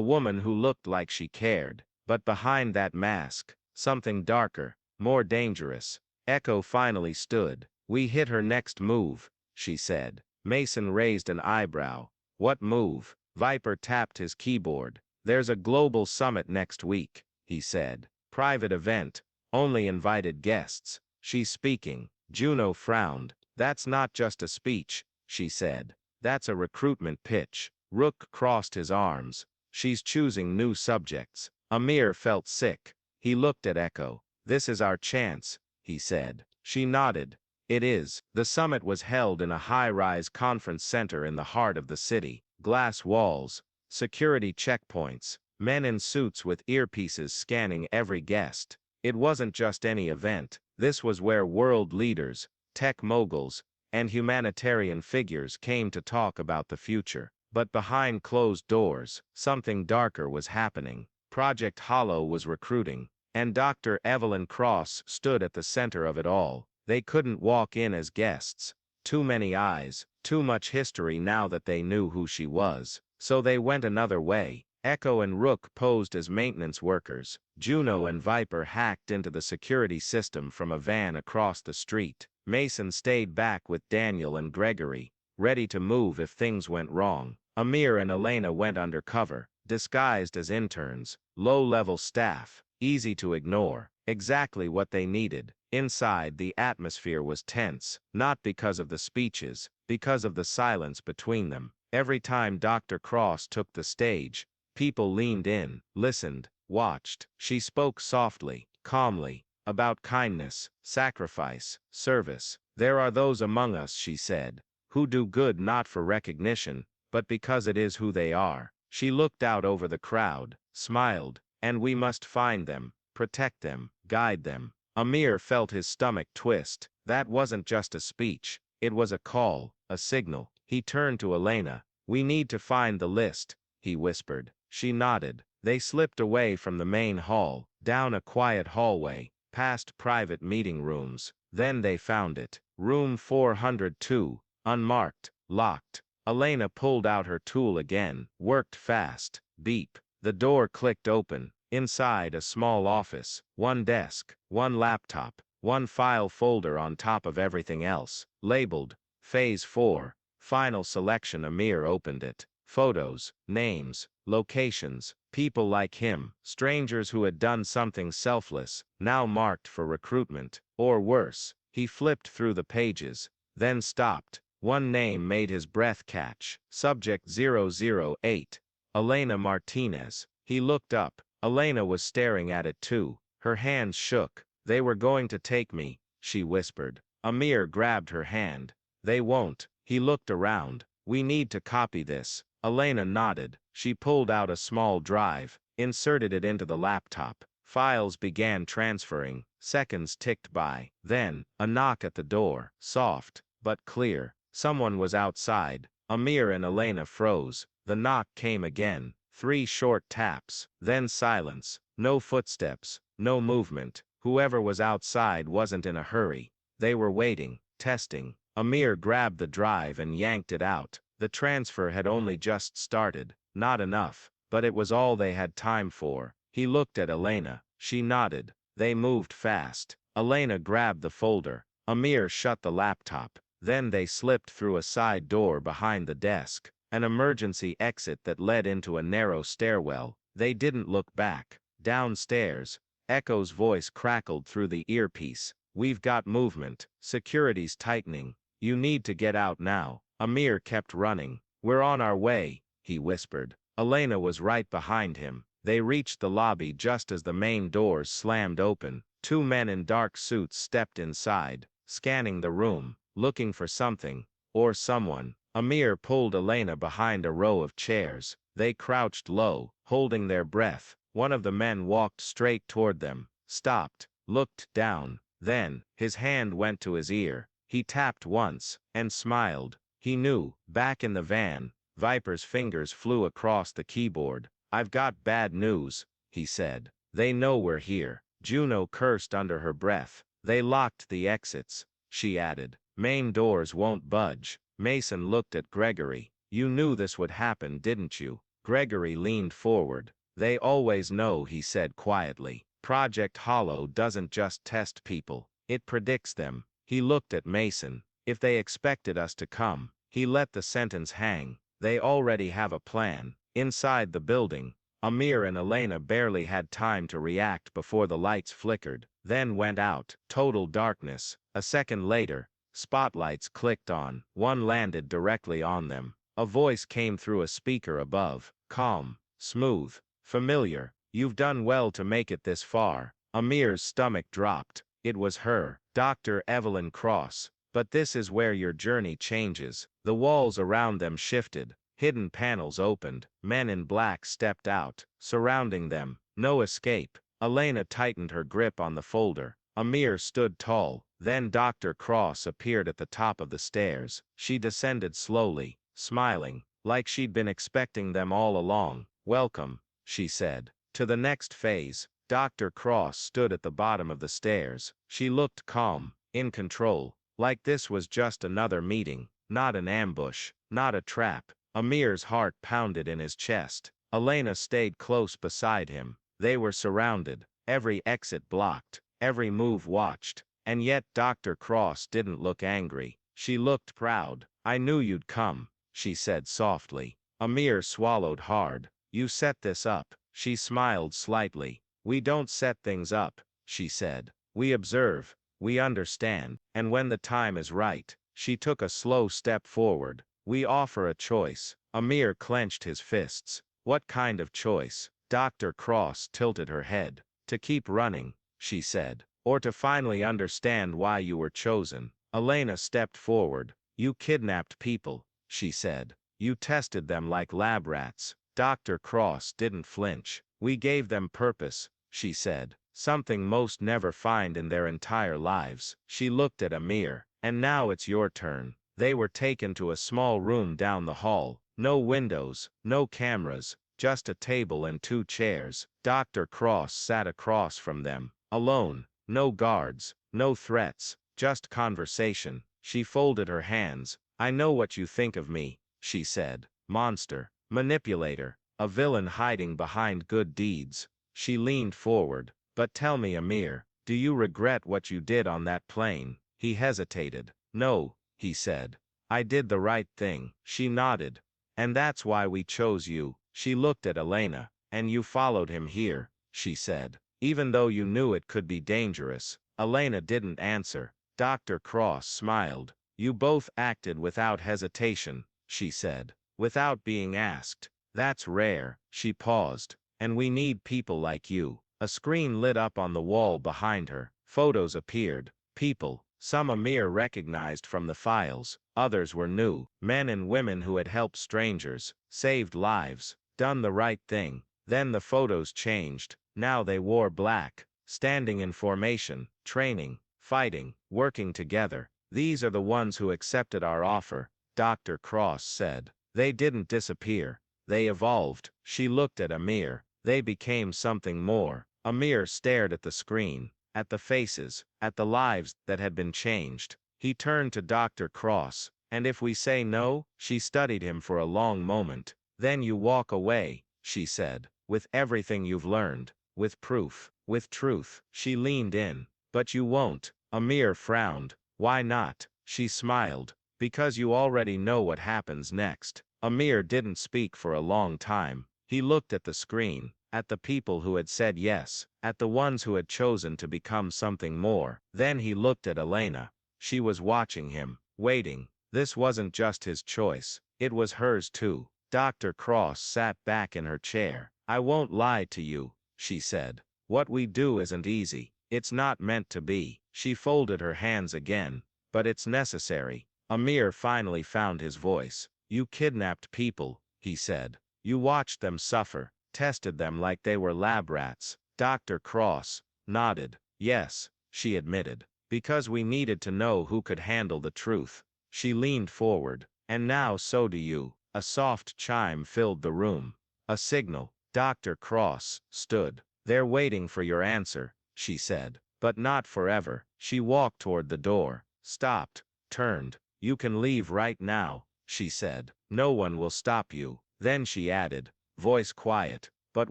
woman who looked like she cared. But behind that mask, something darker, more dangerous. Echo finally stood. "We hit her next move," she said. Mason raised an eyebrow. "What move?" Viper tapped his keyboard. "There's a global summit next week," he said. "Private event, only invited guests. She's speaking." Juno frowned. "That's not just a speech," she said. "That's a recruitment pitch." Rook crossed his arms. "She's choosing new subjects." Amir felt sick. He looked at Echo. "This is our chance," he said. She nodded. "It is." The summit was held in a high-rise conference center in the heart of the city. Glass walls, security checkpoints, men in suits with earpieces scanning every guest. It wasn't just any event. This was where world leaders, tech moguls, and humanitarian figures came to talk about the future. But behind closed doors, something darker was happening. Project Hollow was recruiting, and Dr. Evelyn Cross stood at the center of it all. They couldn't walk in as guests. Too many eyes, too much history now that they knew who she was. So they went another way. Echo and Rook posed as maintenance workers. Juno and Viper hacked into the security system from a van across the street. Mason stayed back with Daniel and Gregory, ready to move if things went wrong. Amir and Elena went undercover, disguised as interns, low-level staff, easy to ignore, exactly what they needed. Inside, the atmosphere was tense, not because of the speeches, because of the silence between them. Every time Dr. Cross took the stage, people leaned in, listened, watched. She spoke softly, calmly, about kindness, sacrifice, service. There are those among us, she said, who do good not for recognition, but because it is who they are. She looked out over the crowd, smiled, and we must find them, protect them, guide them. Amir felt his stomach twist. That wasn't just a speech, it was a call, a signal. He turned to Elena. We need to find the list, he whispered. She nodded. They slipped away from the main hall, down a quiet hallway, past private meeting rooms. Then they found it. Room 402, unmarked, locked. Elena pulled out her tool again, worked fast. Beep. The door clicked open. Inside, a small office, one desk, one laptop, one file folder on top of everything else, labeled Phase 4, Final Selection. Amir opened it. Photos, names, locations, people like him, strangers who had done something selfless, now marked for recruitment, or worse. He flipped through the pages, then stopped. One name made his breath catch. Subject 008, Elena Martinez. He looked up. Elena was staring at it too. Her hands shook. They were going to take me, she whispered. Amir grabbed her hand. They won't. He looked around. We need to copy this. Elena nodded. She pulled out a small drive, inserted it into the laptop. Files began transferring. Seconds ticked by. Then, a knock at the door. Soft, but clear. Someone was outside. Amir and Elena froze. The knock came again. 3 short taps, then silence. No footsteps, no movement. Whoever was outside wasn't in a hurry. They were waiting, testing. Amir grabbed the drive and yanked it out. The transfer had only just started. Not enough, but it was all they had time for. He looked at Elena. She nodded. They moved fast. Elena grabbed the folder. Amir shut the laptop. Then they slipped through a side door behind the desk. An emergency exit that led into a narrow stairwell. They didn't look back. Downstairs, Echo's voice crackled through the earpiece. We've got movement. Security's tightening. You need to get out now. Amir kept running. We're on our way, he whispered. Elena was right behind him. They reached the lobby just as the main doors slammed open. 2 men in dark suits stepped inside, scanning the room, looking for something, or someone. Amir pulled Elena behind a row of chairs. They crouched low, holding their breath. One of the men walked straight toward them, stopped, looked down. Then, his hand went to his ear. He tapped once, and smiled. He knew. Back in the van, Viper's fingers flew across the keyboard. I've got bad news, he said. They know we're here. Juno cursed under her breath. They locked the exits, she added. Main doors won't budge. Mason looked at Gregory. You knew this would happen, didn't you? Gregory leaned forward. They always know, he said quietly. Project Hollow doesn't just test people, it predicts them. He looked at Mason. If they expected us to come, he let the sentence hang. They already have a plan. Inside the building, Amir and Elena barely had time to react before the lights flickered, then went out. Total darkness. A second later, spotlights clicked on. One landed directly on them. A voice came through a speaker above. Calm, smooth, familiar. You've done well to make it this far. Amir's stomach dropped. It was her, Dr. Evelyn Cross. But this is where your journey changes. The walls around them shifted. Hidden panels opened. Men in black stepped out, surrounding them. No escape. Elena tightened her grip on the folder. Amir stood tall. Then Dr. Cross appeared at the top of the stairs. She descended slowly, smiling, like she'd been expecting them all along. Welcome, she said. To the next phase. Dr. Cross stood at the bottom of the stairs. She looked calm, in control, like this was just another meeting, not an ambush, not a trap. Amir's heart pounded in his chest. Elena stayed close beside him. They were surrounded, every exit blocked, every move watched. And yet Dr. Cross didn't look angry. She looked proud. I knew you'd come, she said softly. Amir swallowed hard. You set this up. She smiled slightly. We don't set things up, she said. We observe. We understand, and when the time is right, she took a slow step forward. We offer a choice. Amir clenched his fists. What kind of choice? Dr. Cross tilted her head. To keep running, she said, or to finally understand why you were chosen. Elena stepped forward. You kidnapped people, she said. You tested them like lab rats. Dr. Cross didn't flinch. We gave them purpose, she said. Something most never find in their entire lives. She looked at Amir. And now it's your turn. They were taken to a small room down the hall. No windows, no cameras, just a table and 2 chairs. Dr. Cross sat across from them, alone. No guards, no threats, just conversation. She folded her hands. I know what you think of me, she said. Monster, manipulator, a villain hiding behind good deeds. She leaned forward. But tell me, Amir, do you regret what you did on that plane? He hesitated. No, he said. I did the right thing. She nodded. And that's why we chose you. She looked at Elena. And you followed him here, she said. Even though you knew it could be dangerous. Elena didn't answer. Dr. Cross smiled. You both acted without hesitation, she said. Without being asked. That's rare. She paused. And we need people like you. A screen lit up on the wall behind her. Photos appeared. People, some Amir recognized from the files, others were new. Men and women who had helped strangers, saved lives, done the right thing. Then the photos changed. Now they wore black, standing in formation, training, fighting, working together. These are the ones who accepted our offer, Dr. Cross said. They didn't disappear. They evolved. She looked at Amir. They became something more. Amir stared at the screen, at the faces, at the lives that had been changed. He turned to Dr. Cross. And if we say no? She studied him for a long moment. Then you walk away, she said, with everything you've learned, with proof, with truth. She leaned in. But you won't. Amir frowned. Why not? She smiled. Because you already know what happens next. Amir didn't speak for a long time. He looked at the screen, at the people who had said yes, at the ones who had chosen to become something more. Then he looked at Elena. She was watching him, waiting. This wasn't just his choice, it was hers too. Dr. Cross sat back in her chair. I won't lie to you, she said. What we do isn't easy. It's not meant to be. She folded her hands again. But it's necessary. Amir finally found his voice. You kidnapped people, he said. You watched them suffer, tested them like they were lab rats. Dr. Cross nodded. Yes, she admitted. Because we needed to know who could handle the truth. She leaned forward. And now so do you. A soft chime filled the room. A signal. Dr. Cross stood. They're waiting for your answer, she said. But not forever. She walked toward the door, stopped, turned. You can leave right now, she said. No one will stop you. Then she added, voice quiet. But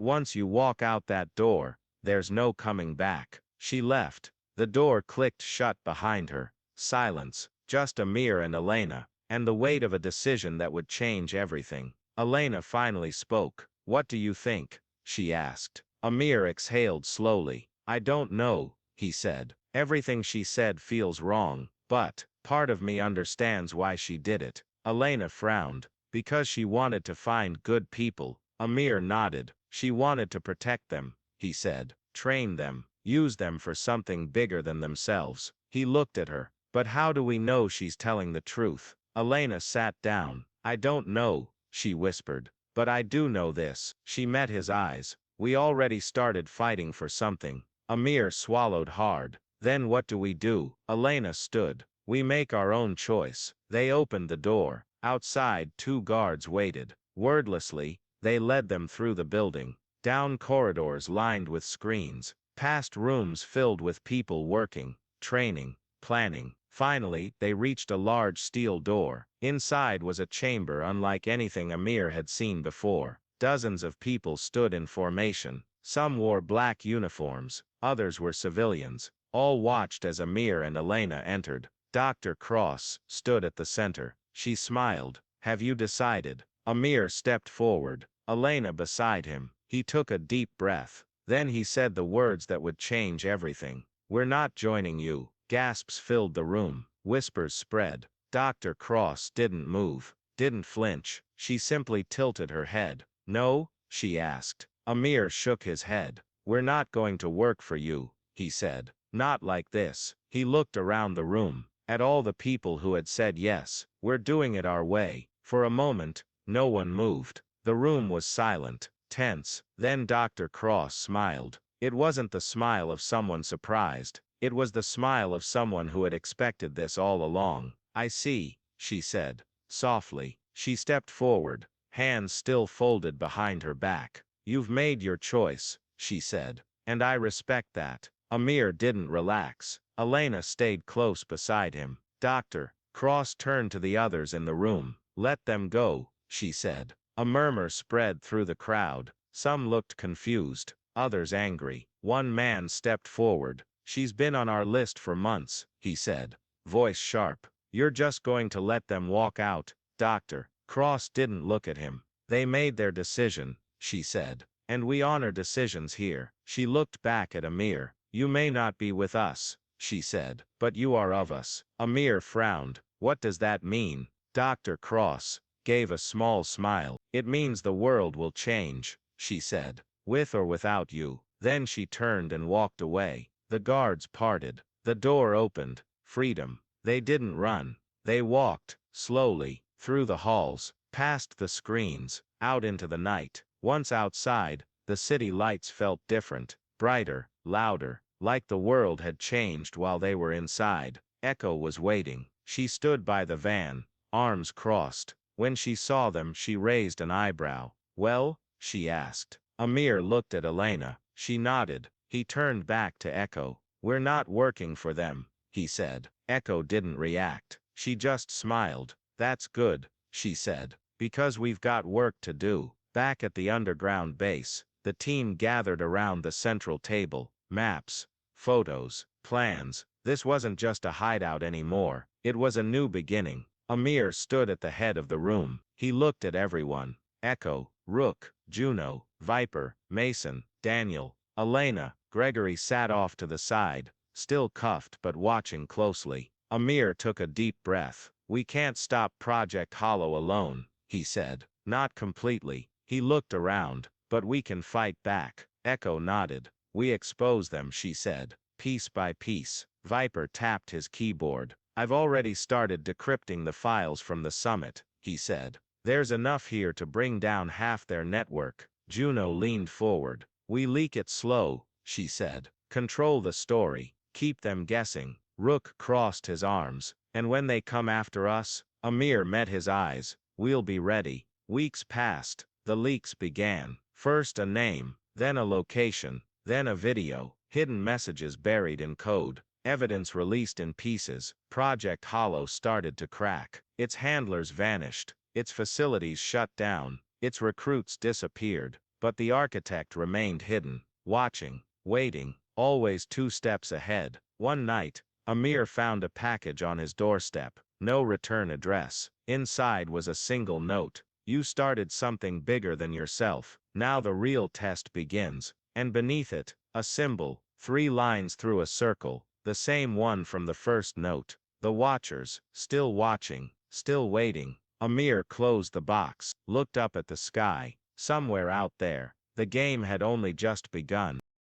once you walk out that door, there's no coming back. She left. The door clicked shut behind her. Silence. Just Amir and Elena. And the weight of a decision that would change everything. Elena finally spoke. What do you think? She asked. Amir exhaled slowly. I don't know, he said. Everything she said feels wrong, but part of me understands why she did it. Elena frowned. Because she wanted to find good people. Amir nodded. She wanted to protect them, he said. Train them. Use them for something bigger than themselves. He looked at her. But how do we know she's telling the truth? Elena sat down. I don't know, she whispered. But I do know this. She met his eyes. We already started fighting for something. Amir swallowed hard. Then what do we do? Elena stood. We make our own choice. They opened the door. Outside 2 guards waited. Wordlessly, they led them through the building. Down corridors lined with screens. Past rooms filled with people working, training, planning. Finally, they reached a large steel door. Inside was a chamber unlike anything Amir had seen before. Dozens of people stood in formation. Some wore black uniforms, others were civilians. All watched as Amir and Elena entered. Dr. Cross stood at the center. She smiled. Have you decided? Amir stepped forward. Elena beside him. He took a deep breath. Then he said the words that would change everything. We're not joining you, Gasps filled the room. Whispers spread. Dr. Cross didn't move, didn't flinch. She simply tilted her head. No? She asked. Amir shook his head. We're not going to work for you, he said. Not like this. He looked around the room, at all the people who had said yes. We're doing it our way. For a moment, no one moved. The room was silent, tense. Then Dr. Cross smiled. It wasn't the smile of someone surprised. It was the smile of someone who had expected this all along. I see, she said, softly. She stepped forward, hands still folded behind her back. You've made your choice, she said, and I respect that. Amir didn't relax. Elena stayed close beside him. Dr. Cross turned to the others in the room. Let them go, she said. A murmur spread through the crowd. Some looked confused, others angry. One man stepped forward. She's been on our list for months, he said, voice sharp. You're just going to let them walk out? Dr. Cross didn't look at him. They made their decision, she said, and we honor decisions here. She looked back at Amir. You may not be with us, she said, but you are of us. Amir frowned. What does that mean? Dr. Cross gave a small smile. It means the world will change, she said, with or without you. Then she turned and walked away. The guards parted. The door opened. Freedom. They didn't run. They walked, slowly, through the halls, past the screens, out into the night. Once outside, the city lights felt different, brighter, louder, like the world had changed while they were inside. Echo was waiting. She stood by the van, arms crossed. When she saw them, she raised an eyebrow. Well? She asked. Amir looked at Elena. She nodded. He turned back to Echo. We're not working for them, he said. Echo didn't react. She just smiled. That's good, she said, because we've got work to do. Back at the underground base, the team gathered around the central table. Maps, photos, plans. This wasn't just a hideout anymore. It was a new beginning. Amir stood at the head of the room. He looked at everyone. Echo, Rook, Juno, Viper, Mason, Daniel, Elena. Gregory sat off to the side, still cuffed but watching closely. Amir took a deep breath. We can't stop Project Hollow alone, he said. Not completely. He looked around, but we can fight back. Echo nodded. We expose them, she said, piece by piece. Viper tapped his keyboard. I've already started decrypting the files from the summit, he said. There's enough here to bring down half their network. Juno leaned forward. We leak it slow, she said. Control the story. Keep them guessing. Rook crossed his arms. And when they come after us? Amir met his eyes. We'll be ready. Weeks passed. The leaks began. First a name, then a location, then a video. Hidden messages buried in code. Evidence released in pieces. Project Hollow started to crack. Its handlers vanished. Its facilities shut down. Its recruits disappeared. But the architect remained hidden, watching, waiting, always 2 steps ahead. One night, Amir found a package on his doorstep. No return address. Inside was a single note. You started something bigger than yourself. Now the real test begins. And beneath it, a symbol, 3 lines through a circle, the same one from the first note. The Watchers, still watching, still waiting. Amir closed the box, looked up at the sky. Somewhere out there, the game had only just begun.